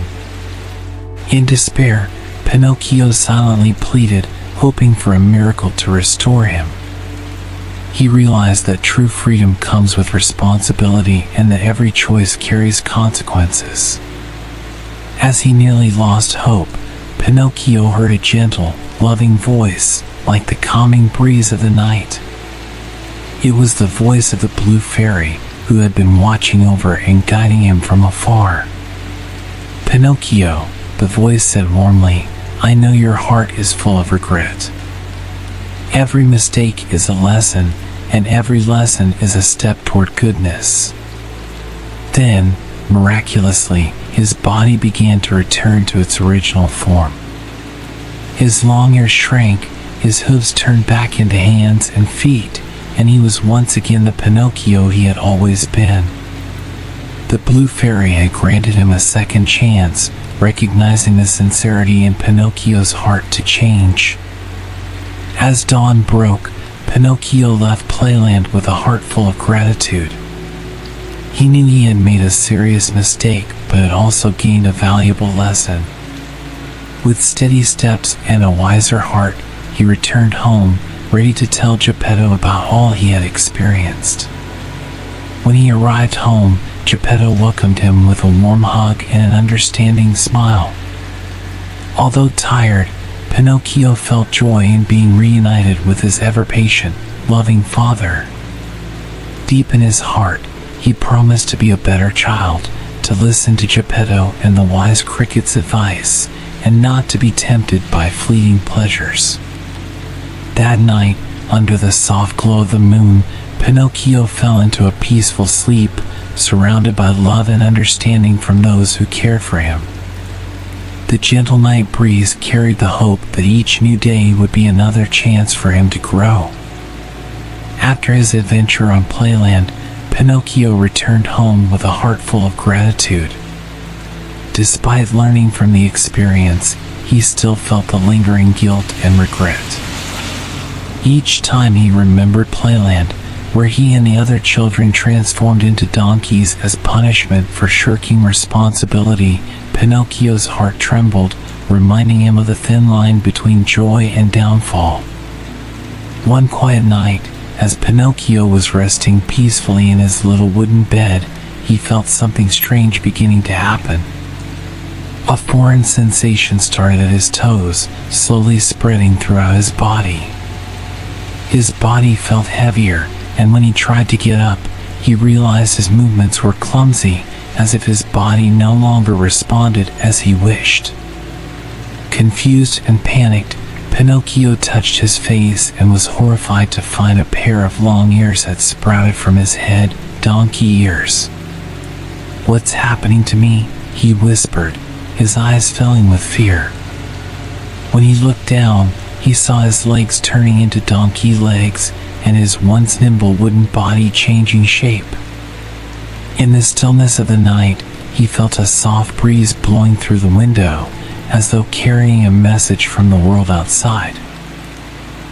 In despair, Pinocchio silently pleaded, hoping for a miracle to restore him. He realized that true freedom comes with responsibility and that every choice carries consequences. As he nearly lost hope, Pinocchio heard a gentle, loving voice, like the calming breeze of the night. It was the voice of the Blue Fairy, who had been watching over and guiding him from afar. "Pinocchio," the voice said warmly, "I know your heart is full of regret. Every mistake is a lesson, and every lesson is a step toward goodness. Then, miraculously, his body began to return to its original form. His long ears shrank, his hooves turned back into hands and feet, and he was once again the Pinocchio he had always been. The Blue Fairy had granted him a second chance, recognizing the sincerity in Pinocchio's heart to change. As dawn broke, Pinocchio left Playland with a heart full of gratitude. He knew he had made a serious mistake, but had also gained a valuable lesson. With steady steps and a wiser heart, he returned home, ready to tell Geppetto about all he had experienced. When he arrived home, Geppetto welcomed him with a warm hug and an understanding smile. Although tired, Pinocchio felt joy in being reunited with his ever-patient, loving father. Deep in his heart, he promised to be a better child, to listen to Geppetto and the wise cricket's advice, and not to be tempted by fleeting pleasures. That night, under the soft glow of the moon, Pinocchio fell into a peaceful sleep, surrounded by love and understanding from those who cared for him. The gentle night breeze carried the hope that each new day would be another chance for him to grow. After his adventure on Playland, Pinocchio returned home with a heart full of gratitude. Despite learning from the experience, he still felt the lingering guilt and regret. Each time he remembered Playland, where he and the other children transformed into donkeys as punishment for shirking responsibility, Pinocchio's heart trembled, reminding him of the thin line between joy and downfall. One quiet night, as Pinocchio was resting peacefully in his little wooden bed, he felt something strange beginning to happen. A foreign sensation started at his toes, slowly spreading throughout his body. His body felt heavier, and when he tried to get up, he realized his movements were clumsy, as if his body no longer responded as he wished. Confused and panicked, Pinocchio touched his face and was horrified to find a pair of long ears had sprouted from his head, donkey ears. "What's happening to me?" he whispered, his eyes filling with fear. When he looked down, he saw his legs turning into donkey legs and his once nimble wooden body changing shape. In the stillness of the night, he felt a soft breeze blowing through the window, as though carrying a message from the world outside.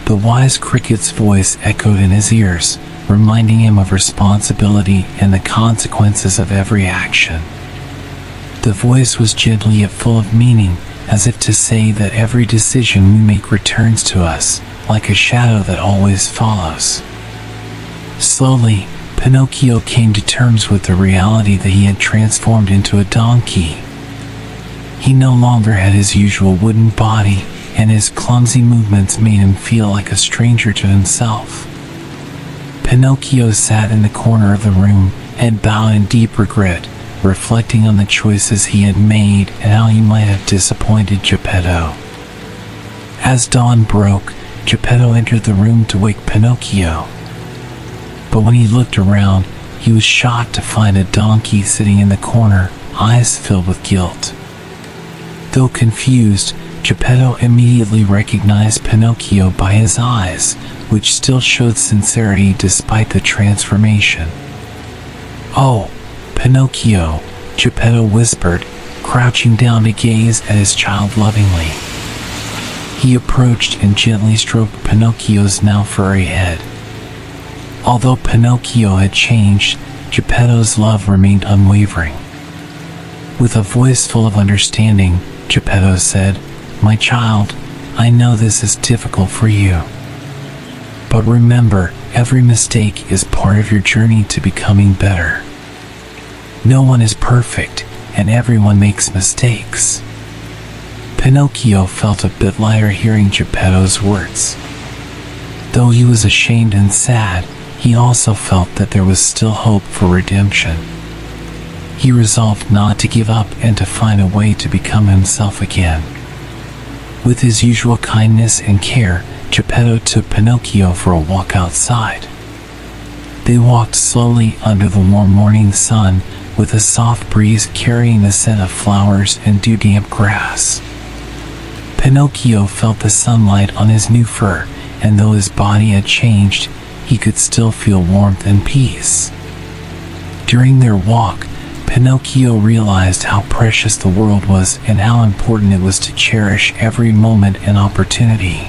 The wise cricket's voice echoed in his ears, reminding him of responsibility and the consequences of every action. The voice was gentle yet full of meaning, as if to say that every decision we make returns to us, like a shadow that always follows. Slowly, Pinocchio came to terms with the reality that he had transformed into a donkey. He no longer had his usual wooden body, and his clumsy movements made him feel like a stranger to himself. Pinocchio sat in the corner of the room, head bowed in deep regret, reflecting on the choices he had made and how he might have disappointed Geppetto. As dawn broke, Geppetto entered the room to wake Pinocchio. But when he looked around, he was shocked to find a donkey sitting in the corner, eyes filled with guilt. Though confused, Geppetto immediately recognized Pinocchio by his eyes, which still showed sincerity despite the transformation. "Oh, Pinocchio," Geppetto whispered, crouching down to gaze at his child lovingly. He approached and gently stroked Pinocchio's now furry head. Although Pinocchio had changed, Geppetto's love remained unwavering. With a voice full of understanding, Geppetto said, "My child, I know this is difficult for you. But remember, every mistake is part of your journey to becoming better. No one is perfect, and everyone makes mistakes." Pinocchio felt a bit lighter hearing Geppetto's words. Though he was ashamed and sad, he also felt that there was still hope for redemption. He resolved not to give up and to find a way to become himself again. With his usual kindness and care, Geppetto took Pinocchio for a walk outside. They walked slowly under the warm morning sun, with a soft breeze carrying the scent of flowers and dew-damp grass. Pinocchio felt the sunlight on his new fur, and though his body had changed, he could still feel warmth and peace. During their walk, Pinocchio realized how precious the world was and how important it was to cherish every moment and opportunity.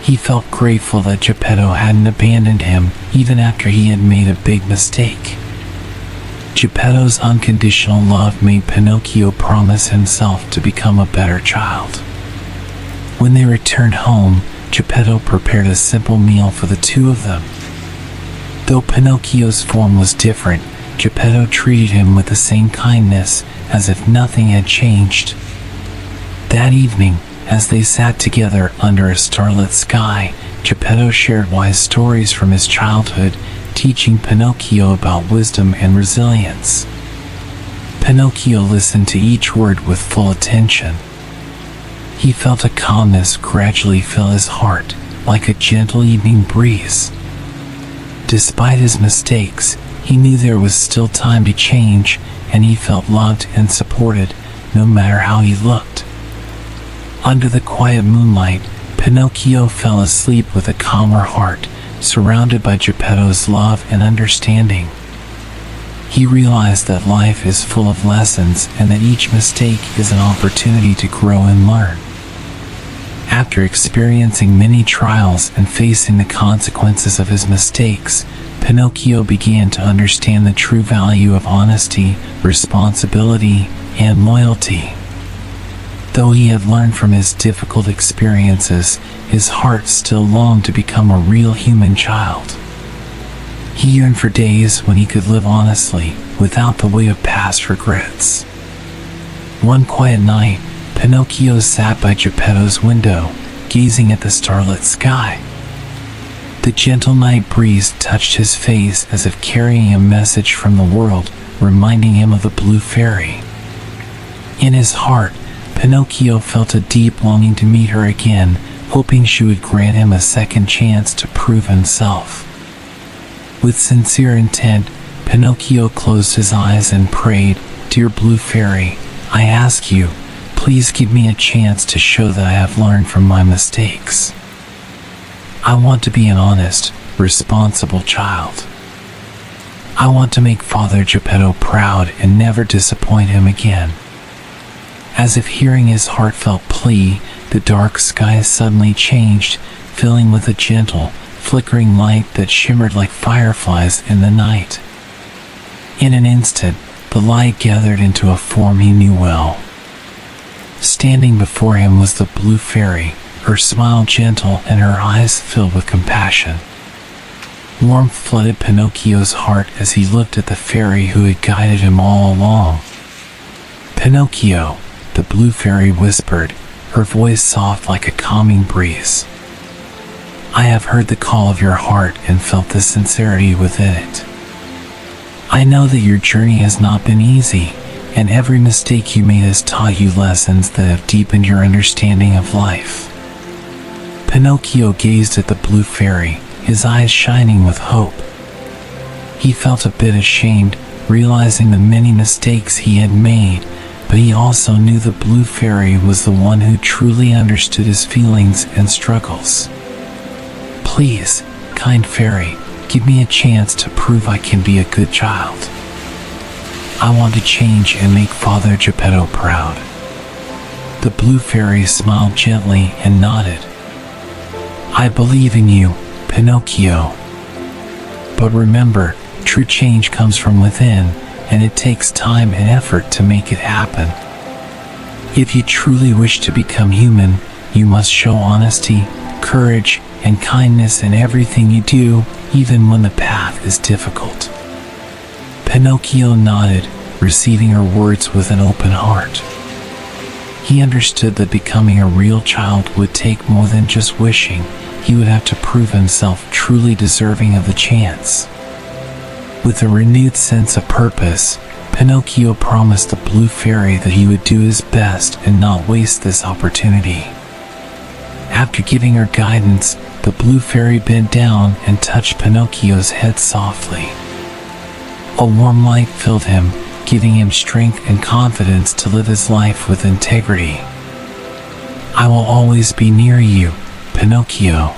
He felt grateful that Geppetto hadn't abandoned him even after he had made a big mistake. Geppetto's unconditional love made Pinocchio promise himself to become a better child. When they returned home, Geppetto prepared a simple meal for the two of them. Though Pinocchio's form was different, Geppetto treated him with the same kindness as if nothing had changed. That evening, as they sat together under a starlit sky, Geppetto shared wise stories from his childhood, teaching Pinocchio about wisdom and resilience. Pinocchio listened to each word with full attention. He felt a calmness gradually fill his heart, like a gentle evening breeze. Despite his mistakes, he knew there was still time to change, and he felt loved and supported, no matter how he looked. Under the quiet moonlight, Pinocchio fell asleep with a calmer heart, surrounded by Geppetto's love and understanding. He realized that life is full of lessons and that each mistake is an opportunity to grow and learn. After experiencing many trials and facing the consequences of his mistakes, Pinocchio began to understand the true value of honesty, responsibility, and loyalty. Though he had learned from his difficult experiences, his heart still longed to become a real human child. He yearned for days when he could live honestly, without the weight of past regrets. One quiet night, Pinocchio sat by Geppetto's window, gazing at the starlit sky. The gentle night breeze touched his face as if carrying a message from the world, reminding him of the blue fairy. In his heart, Pinocchio felt a deep longing to meet her again, hoping she would grant him a second chance to prove himself. With sincere intent, Pinocchio closed his eyes and prayed, "Dear Blue Fairy, I ask you, please give me a chance to show that I have learned from my mistakes. I want to be an honest, responsible child. I want to make Father Geppetto proud and never disappoint him again." As if hearing his heartfelt plea, the dark sky suddenly changed, filling with a gentle, flickering light that shimmered like fireflies in the night. In an instant, the light gathered into a form he knew well. Standing before him was the Blue Fairy, her smile gentle and her eyes filled with compassion. Warmth flooded Pinocchio's heart as he looked at the fairy who had guided him all along. "Pinocchio," the Blue Fairy whispered, her voice soft like a calming breeze. "I have heard the call of your heart and felt the sincerity within it. I know that your journey has not been easy, and every mistake you made has taught you lessons that have deepened your understanding of life." Pinocchio gazed at the Blue Fairy, his eyes shining with hope. He felt a bit ashamed, realizing the many mistakes he had made, but he also knew the Blue Fairy was the one who truly understood his feelings and struggles. "Please, kind fairy, give me a chance to prove I can be a good child. I want to change and make Father Geppetto proud." The Blue Fairy smiled gently and nodded. "I believe in you, Pinocchio. But remember, true change comes from within, and it takes time and effort to make it happen. If you truly wish to become human, you must show honesty, courage, and kindness in everything you do, even when the path is difficult." Pinocchio nodded, receiving her words with an open heart. He understood that becoming a real child would take more than just wishing. He would have to prove himself truly deserving of the chance. With a renewed sense of purpose, Pinocchio promised the Blue Fairy that he would do his best and not waste this opportunity. After giving her guidance, the Blue Fairy bent down and touched Pinocchio's head softly. A warm light filled him, giving him strength and confidence to live his life with integrity. I will always be near you, Pinocchio.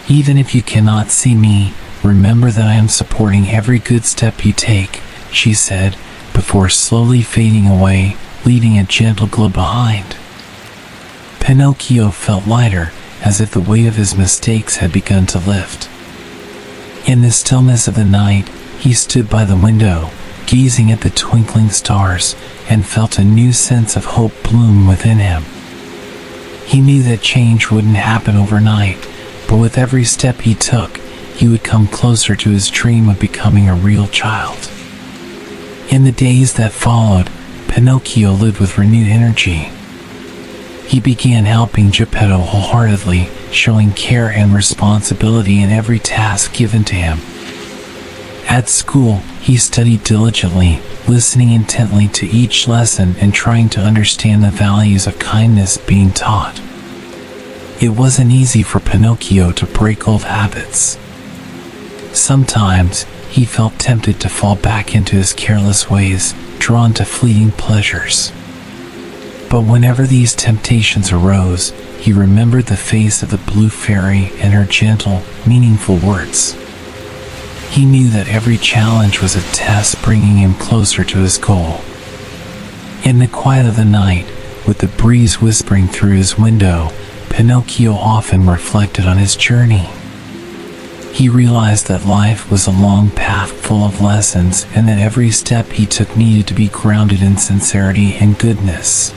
Even if you cannot see me, remember that I am supporting every good step you take, she said, before slowly fading away, leaving a gentle glow behind. Pinocchio felt lighter, as if the weight of his mistakes had begun to lift. In the stillness of the night, he stood by the window, gazing at the twinkling stars, and felt a new sense of hope bloom within him. He knew that change wouldn't happen overnight, but with every step he took, he would come closer to his dream of becoming a real child. In the days that followed, Pinocchio lived with renewed energy. He began helping Geppetto wholeheartedly, showing care and responsibility in every task given to him. At school, he studied diligently, listening intently to each lesson and trying to understand the values of kindness being taught. It wasn't easy for Pinocchio to break old habits. Sometimes, he felt tempted to fall back into his careless ways, drawn to fleeting pleasures. But whenever these temptations arose, he remembered the face of the blue fairy and her gentle, meaningful words. He knew that every challenge was a test bringing him closer to his goal. In the quiet of the night, with the breeze whispering through his window, Pinocchio often reflected on his journey. He realized that life was a long path full of lessons and that every step he took needed to be grounded in sincerity and goodness.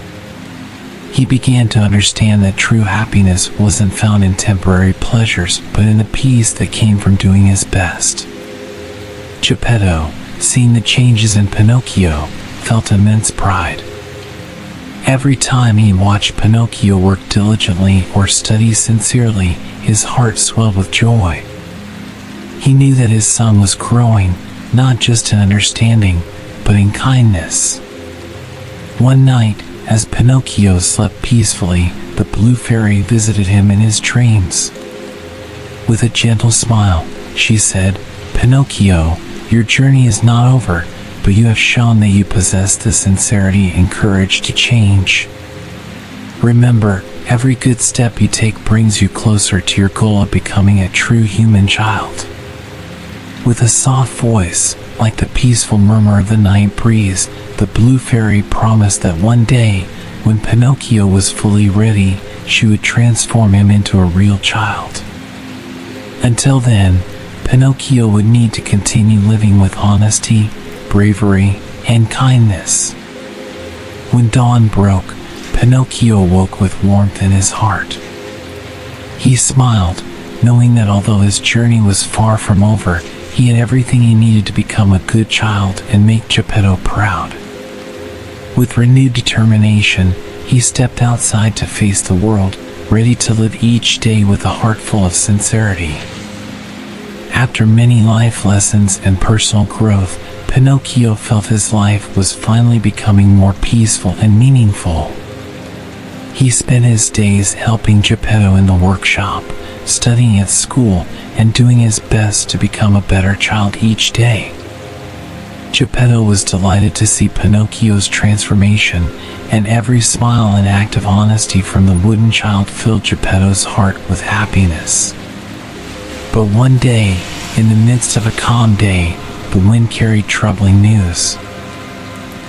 He began to understand that true happiness wasn't found in temporary pleasures, but in the peace that came from doing his best. Geppetto, seeing the changes in Pinocchio, felt immense pride. Every time he watched Pinocchio work diligently or study sincerely, his heart swelled with joy. He knew that his son was growing, not just in understanding, but in kindness. One night, as Pinocchio slept peacefully, the blue fairy visited him in his dreams. With a gentle smile, she said, "Pinocchio, your journey is not over, but you have shown that you possess the sincerity and courage to change. Remember, every good step you take brings you closer to your goal of becoming a true human child." With a soft voice, like the peaceful murmur of the night breeze, the blue fairy promised that one day, when Pinocchio was fully ready, she would transform him into a real child. Until then, Pinocchio would need to continue living with honesty, bravery, and kindness. When dawn broke, Pinocchio awoke with warmth in his heart. He smiled, knowing that although his journey was far from over, he had everything he needed to become a good child and make Geppetto proud. With renewed determination, he stepped outside to face the world, ready to live each day with a heart full of sincerity. After many life lessons and personal growth, Pinocchio felt his life was finally becoming more peaceful and meaningful. He spent his days helping Geppetto in the workshop, studying at school, and doing his best to become a better child each day. Geppetto was delighted to see Pinocchio's transformation, and every smile and act of honesty from the wooden child filled Geppetto's heart with happiness. But one day, in the midst of a calm day, the wind carried troubling news.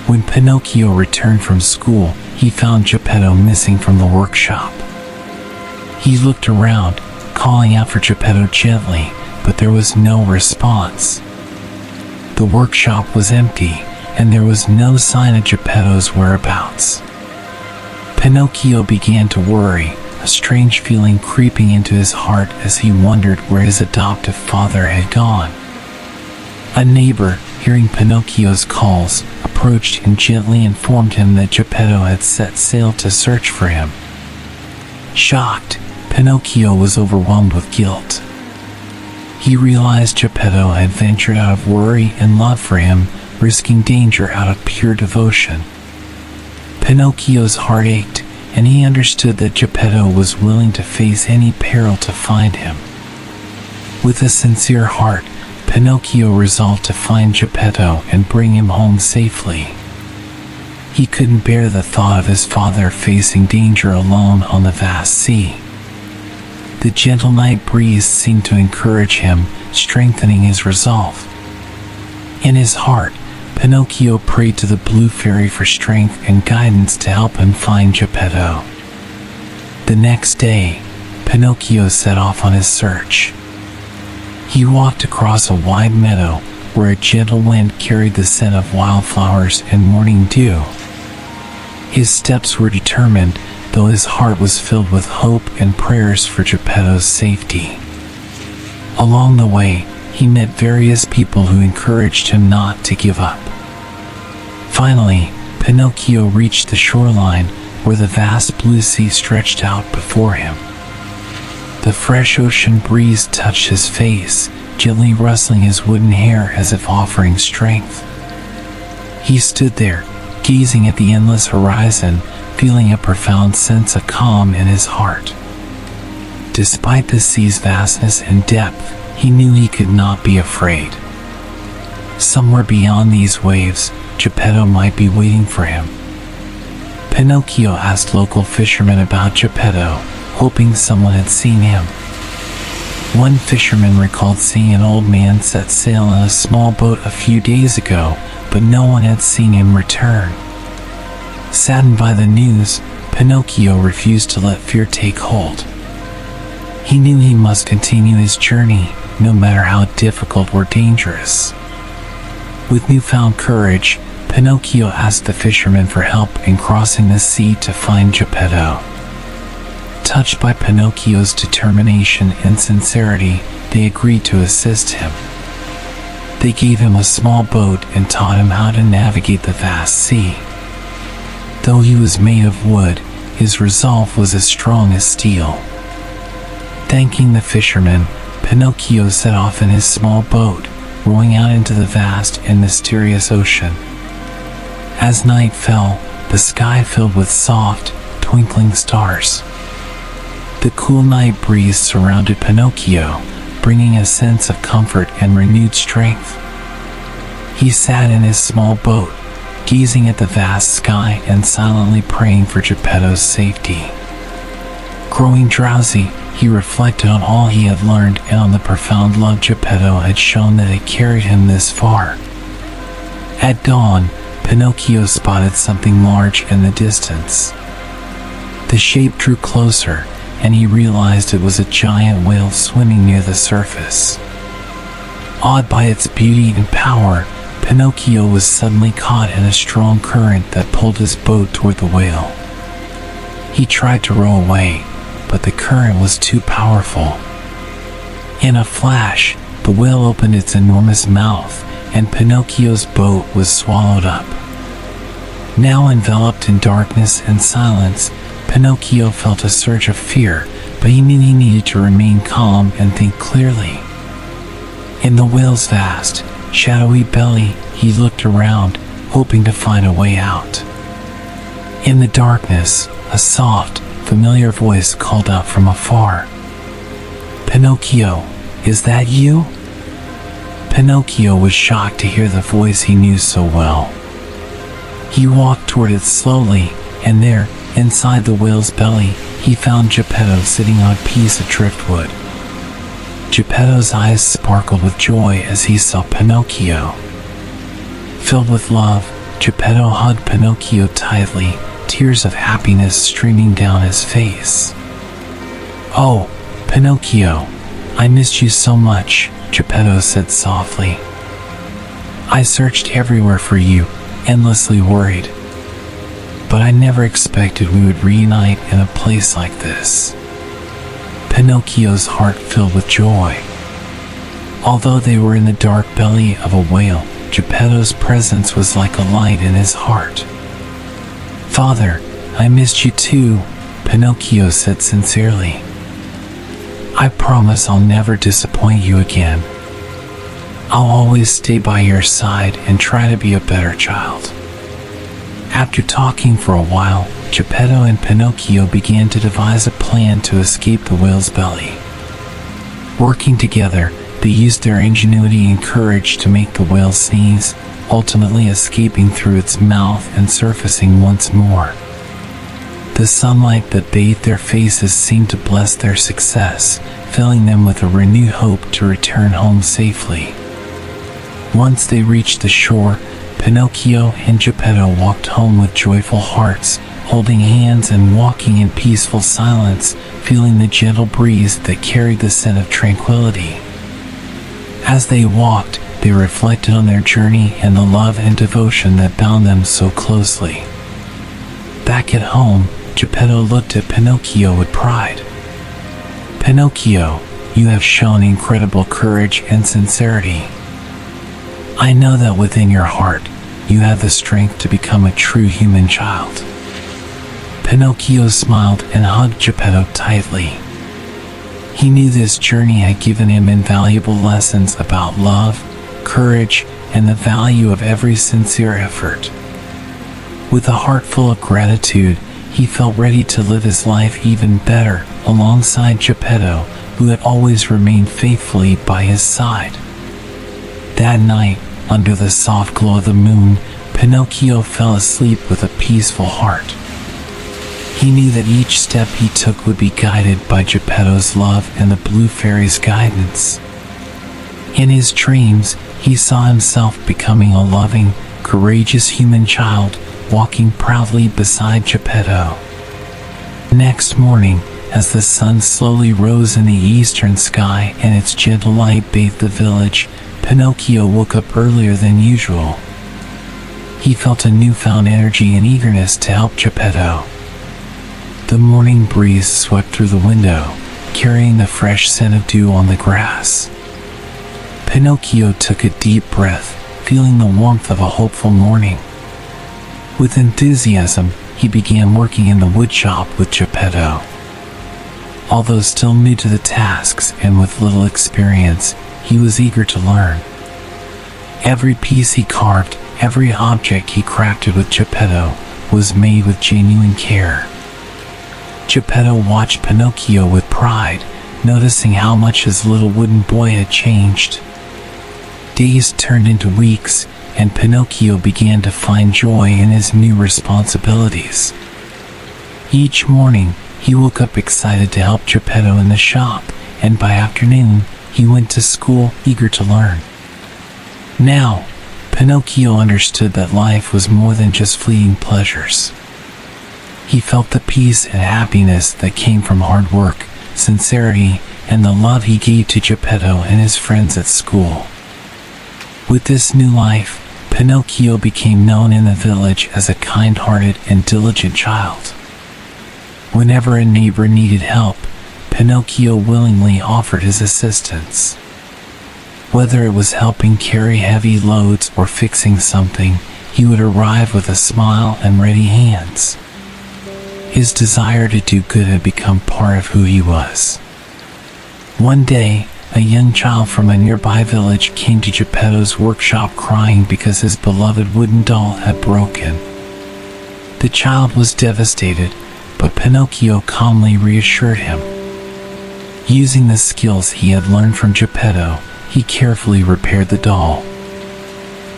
When Pinocchio returned from school, he found Geppetto missing from the workshop. He looked around, calling out for Geppetto gently, but there was no response. The workshop was empty, and there was no sign of Geppetto's whereabouts. Pinocchio began to worry, a strange feeling creeping into his heart as he wondered where his adoptive father had gone. A neighbor, hearing Pinocchio's calls, approached and gently informed him that Geppetto had set sail to search for him. Shocked, Pinocchio was overwhelmed with guilt. He realized Geppetto had ventured out of worry and love for him, risking danger out of pure devotion. Pinocchio's heart ached, and he understood that Geppetto was willing to face any peril to find him. With a sincere heart, Pinocchio resolved to find Geppetto and bring him home safely. He couldn't bear the thought of his father facing danger alone on the vast sea. The gentle night breeze seemed to encourage him, strengthening his resolve. In his heart, Pinocchio prayed to the Blue Fairy for strength and guidance to help him find Geppetto. The next day, Pinocchio set off on his search. He walked across a wide meadow where a gentle wind carried the scent of wildflowers and morning dew. His steps were determined, though his heart was filled with hope and prayers for Geppetto's safety. Along the way, he met various people who encouraged him not to give up. Finally, Pinocchio reached the shoreline where the vast blue sea stretched out before him. The fresh ocean breeze touched his face, gently rustling his wooden hair as if offering strength. He stood there, gazing at the endless horizon, feeling a profound sense of calm in his heart. Despite the sea's vastness and depth, he knew he could not be afraid. Somewhere beyond these waves, Geppetto might be waiting for him. Pinocchio asked local fishermen about Geppetto, hoping someone had seen him. One fisherman recalled seeing an old man set sail on a small boat a few days ago, but no one had seen him return. Saddened by the news, Pinocchio refused to let fear take hold. He knew he must continue his journey, no matter how difficult or dangerous. With newfound courage, Pinocchio asked the fishermen for help in crossing the sea to find Geppetto. Touched by Pinocchio's determination and sincerity, they agreed to assist him. They gave him a small boat and taught him how to navigate the vast sea. Though he was made of wood, his resolve was as strong as steel. Thanking the fishermen, Pinocchio set off in his small boat, rowing out into the vast and mysterious ocean. As night fell, the sky filled with soft, twinkling stars. The cool night breeze surrounded Pinocchio, bringing a sense of comfort and renewed strength. He sat in his small boat, gazing at the vast sky and silently praying for Geppetto's safety. Growing drowsy, he reflected on all he had learned and on the profound love Geppetto had shown that had carried him this far. At dawn, Pinocchio spotted something large in the distance. The shape drew closer, and he realized it was a giant whale swimming near the surface. Awed by its beauty and power, Pinocchio was suddenly caught in a strong current that pulled his boat toward the whale. He tried to row away, but the current was too powerful. In a flash, the whale opened its enormous mouth, and Pinocchio's boat was swallowed up. Now enveloped in darkness and silence, Pinocchio felt a surge of fear, but he knew he needed to remain calm and think clearly. In the whale's vast, shadowy belly, he looked around, hoping to find a way out. In the darkness, a soft, familiar voice called out from afar. "Pinocchio, is that you?" Pinocchio was shocked to hear the voice he knew so well. He walked toward it slowly, and there, inside the whale's belly, he found Geppetto sitting on a piece of driftwood. Geppetto's eyes sparkled with joy as he saw Pinocchio. Filled with love, Geppetto hugged Pinocchio tightly, tears of happiness streaming down his face. "Oh, Pinocchio, I missed you so much," Geppetto said softly. "I searched everywhere for you, endlessly worried. But I never expected we would reunite in a place like this." Pinocchio's heart filled with joy. Although they were in the dark belly of a whale, Geppetto's presence was like a light in his heart. "Father, I missed you too," Pinocchio said sincerely. "I promise I'll never disappoint you again. I'll always stay by your side and try to be a better child." After talking for a while, Geppetto and Pinocchio began to devise a plan to escape the whale's belly. Working together, They used their ingenuity and courage to make the whale sneeze, ultimately escaping through its mouth and surfacing once more. The sunlight that bathed their faces seemed to bless their success, filling them with a renewed hope to return home safely. Once they reached the shore, Pinocchio and Geppetto walked home with joyful hearts, holding hands and walking in peaceful silence, feeling the gentle breeze that carried the scent of tranquility. As they walked, they reflected on their journey and the love and devotion that bound them so closely. Back at home, Geppetto looked at Pinocchio with pride. "Pinocchio, you have shown incredible courage and sincerity. I know that within your heart, you have the strength to become a true human child." Pinocchio smiled and hugged Geppetto tightly. He knew this journey had given him invaluable lessons about love, courage, and the value of every sincere effort. With a heart full of gratitude, he felt ready to live his life even better alongside Geppetto, who had always remained faithfully by his side. That night, under the soft glow of the moon, Pinocchio fell asleep with a peaceful heart. He knew that each step he took would be guided by Geppetto's love and the Blue Fairy's guidance. In his dreams, he saw himself becoming a loving, courageous human child, walking proudly beside Geppetto. Next morning, as the sun slowly rose in the eastern sky and its gentle light bathed the village, Pinocchio woke up earlier than usual. He felt a newfound energy and eagerness to help Geppetto. The morning breeze swept through the window, carrying the fresh scent of dew on the grass. Pinocchio took a deep breath, feeling the warmth of a hopeful morning. With enthusiasm, he began working in the woodshop with Geppetto. Although still new to the tasks and with little experience, he was eager to learn. Every piece he carved, every object he crafted with Geppetto, was made with genuine care. Geppetto watched Pinocchio with pride, noticing how much his little wooden boy had changed. Days turned into weeks, and Pinocchio began to find joy in his new responsibilities. Each morning, he woke up excited to help Geppetto in the shop, and by afternoon, he went to school eager to learn. Now, Pinocchio understood that life was more than just fleeting pleasures. He felt the peace and happiness that came from hard work, sincerity, and the love he gave to Geppetto and his friends at school. With this new life, Pinocchio became known in the village as a kind-hearted and diligent child. Whenever a neighbor needed help, Pinocchio willingly offered his assistance. Whether it was helping carry heavy loads or fixing something, he would arrive with a smile and ready hands. His desire to do good had become part of who he was. One day, a young child from a nearby village came to Geppetto's workshop crying because his beloved wooden doll had broken. The child was devastated, but Pinocchio calmly reassured him. Using the skills he had learned from Geppetto, he carefully repaired the doll.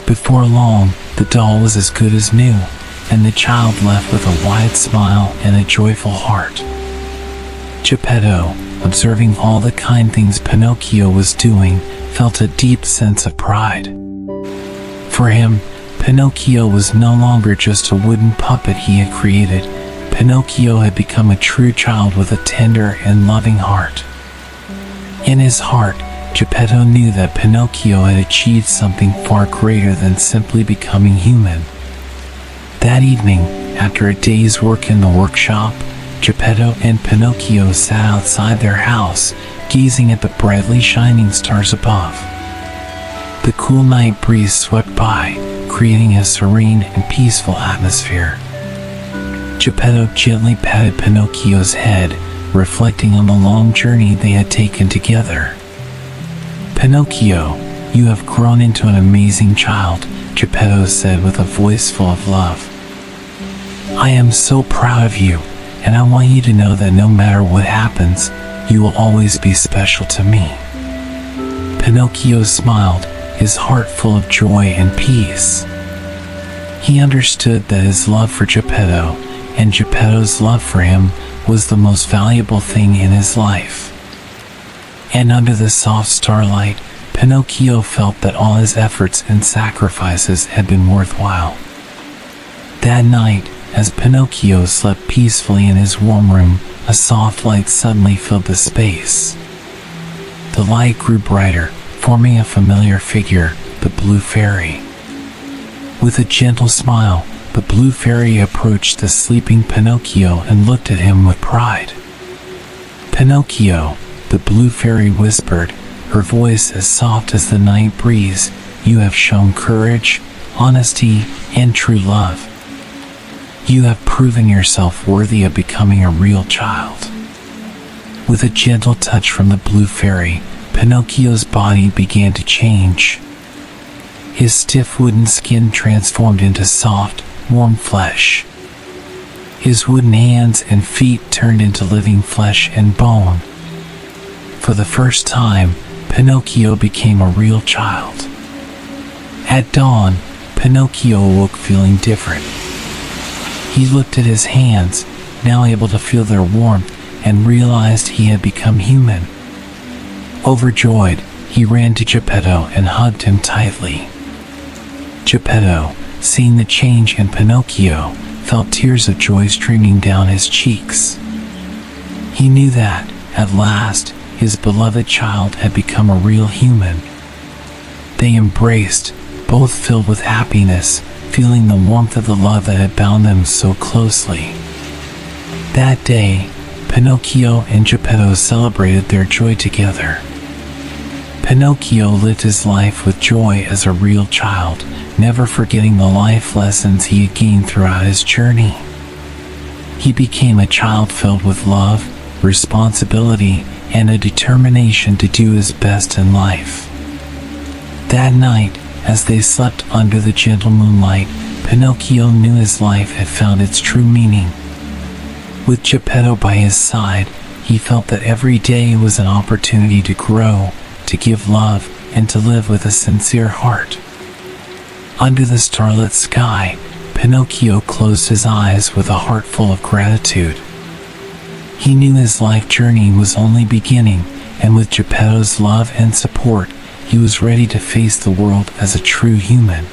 Before long, the doll was as good as new, and the child left with a wide smile and a joyful heart. Geppetto, observing all the kind things Pinocchio was doing, felt a deep sense of pride. For him, Pinocchio was no longer just a wooden puppet he had created. Pinocchio had become a true child with a tender and loving heart. In his heart, Geppetto knew that Pinocchio had achieved something far greater than simply becoming human. That evening, after a day's work in the workshop, Geppetto and Pinocchio sat outside their house, gazing at the brightly shining stars above. The cool night breeze swept by, creating a serene and peaceful atmosphere. Geppetto gently patted Pinocchio's head, reflecting on the long journey they had taken together. "Pinocchio, you have grown into an amazing child," Geppetto said with a voice full of love. "I am so proud of you, and I want you to know that no matter what happens, you will always be special to me." Pinocchio smiled, his heart full of joy and peace. He understood that his love for Geppetto and Geppetto's love for him was the most valuable thing in his life. And under the soft starlight, Pinocchio felt that all his efforts and sacrifices had been worthwhile. That night, as Pinocchio slept peacefully in his warm room, a soft light suddenly filled the space. The light grew brighter, forming a familiar figure, the Blue Fairy. With a gentle smile, the Blue Fairy approached the sleeping Pinocchio and looked at him with pride. "Pinocchio," the Blue Fairy whispered, her voice as soft as the night breeze, "you have shown courage, honesty, and true love. You have proven yourself worthy of becoming a real child." With a gentle touch from the Blue Fairy, Pinocchio's body began to change. His stiff wooden skin transformed into soft, warm flesh. His wooden hands and feet turned into living flesh and bone. For the first time, Pinocchio became a real child. At dawn, Pinocchio awoke feeling different. He looked at his hands, now able to feel their warmth, and realized he had become human. Overjoyed, he ran to Geppetto and hugged him tightly. Geppetto, seeing the change in Pinocchio, felt tears of joy streaming down his cheeks. He knew that, at last, his beloved child had become a real human. They embraced, both filled with happiness, feeling the warmth of the love that had bound them so closely. That day, Pinocchio and Geppetto celebrated their joy together. Pinocchio lived his life with joy as a real child, never forgetting the life lessons he had gained throughout his journey. He became a child filled with love, responsibility, and a determination to do his best in life. That night, as they slept under the gentle moonlight, Pinocchio knew his life had found its true meaning. With Geppetto by his side, he felt that every day was an opportunity to grow, to give love, and to live with a sincere heart. Under the starlit sky, Pinocchio closed his eyes with a heart full of gratitude. He knew his life journey was only beginning, and with Geppetto's love and support, he was ready to face the world as a true human.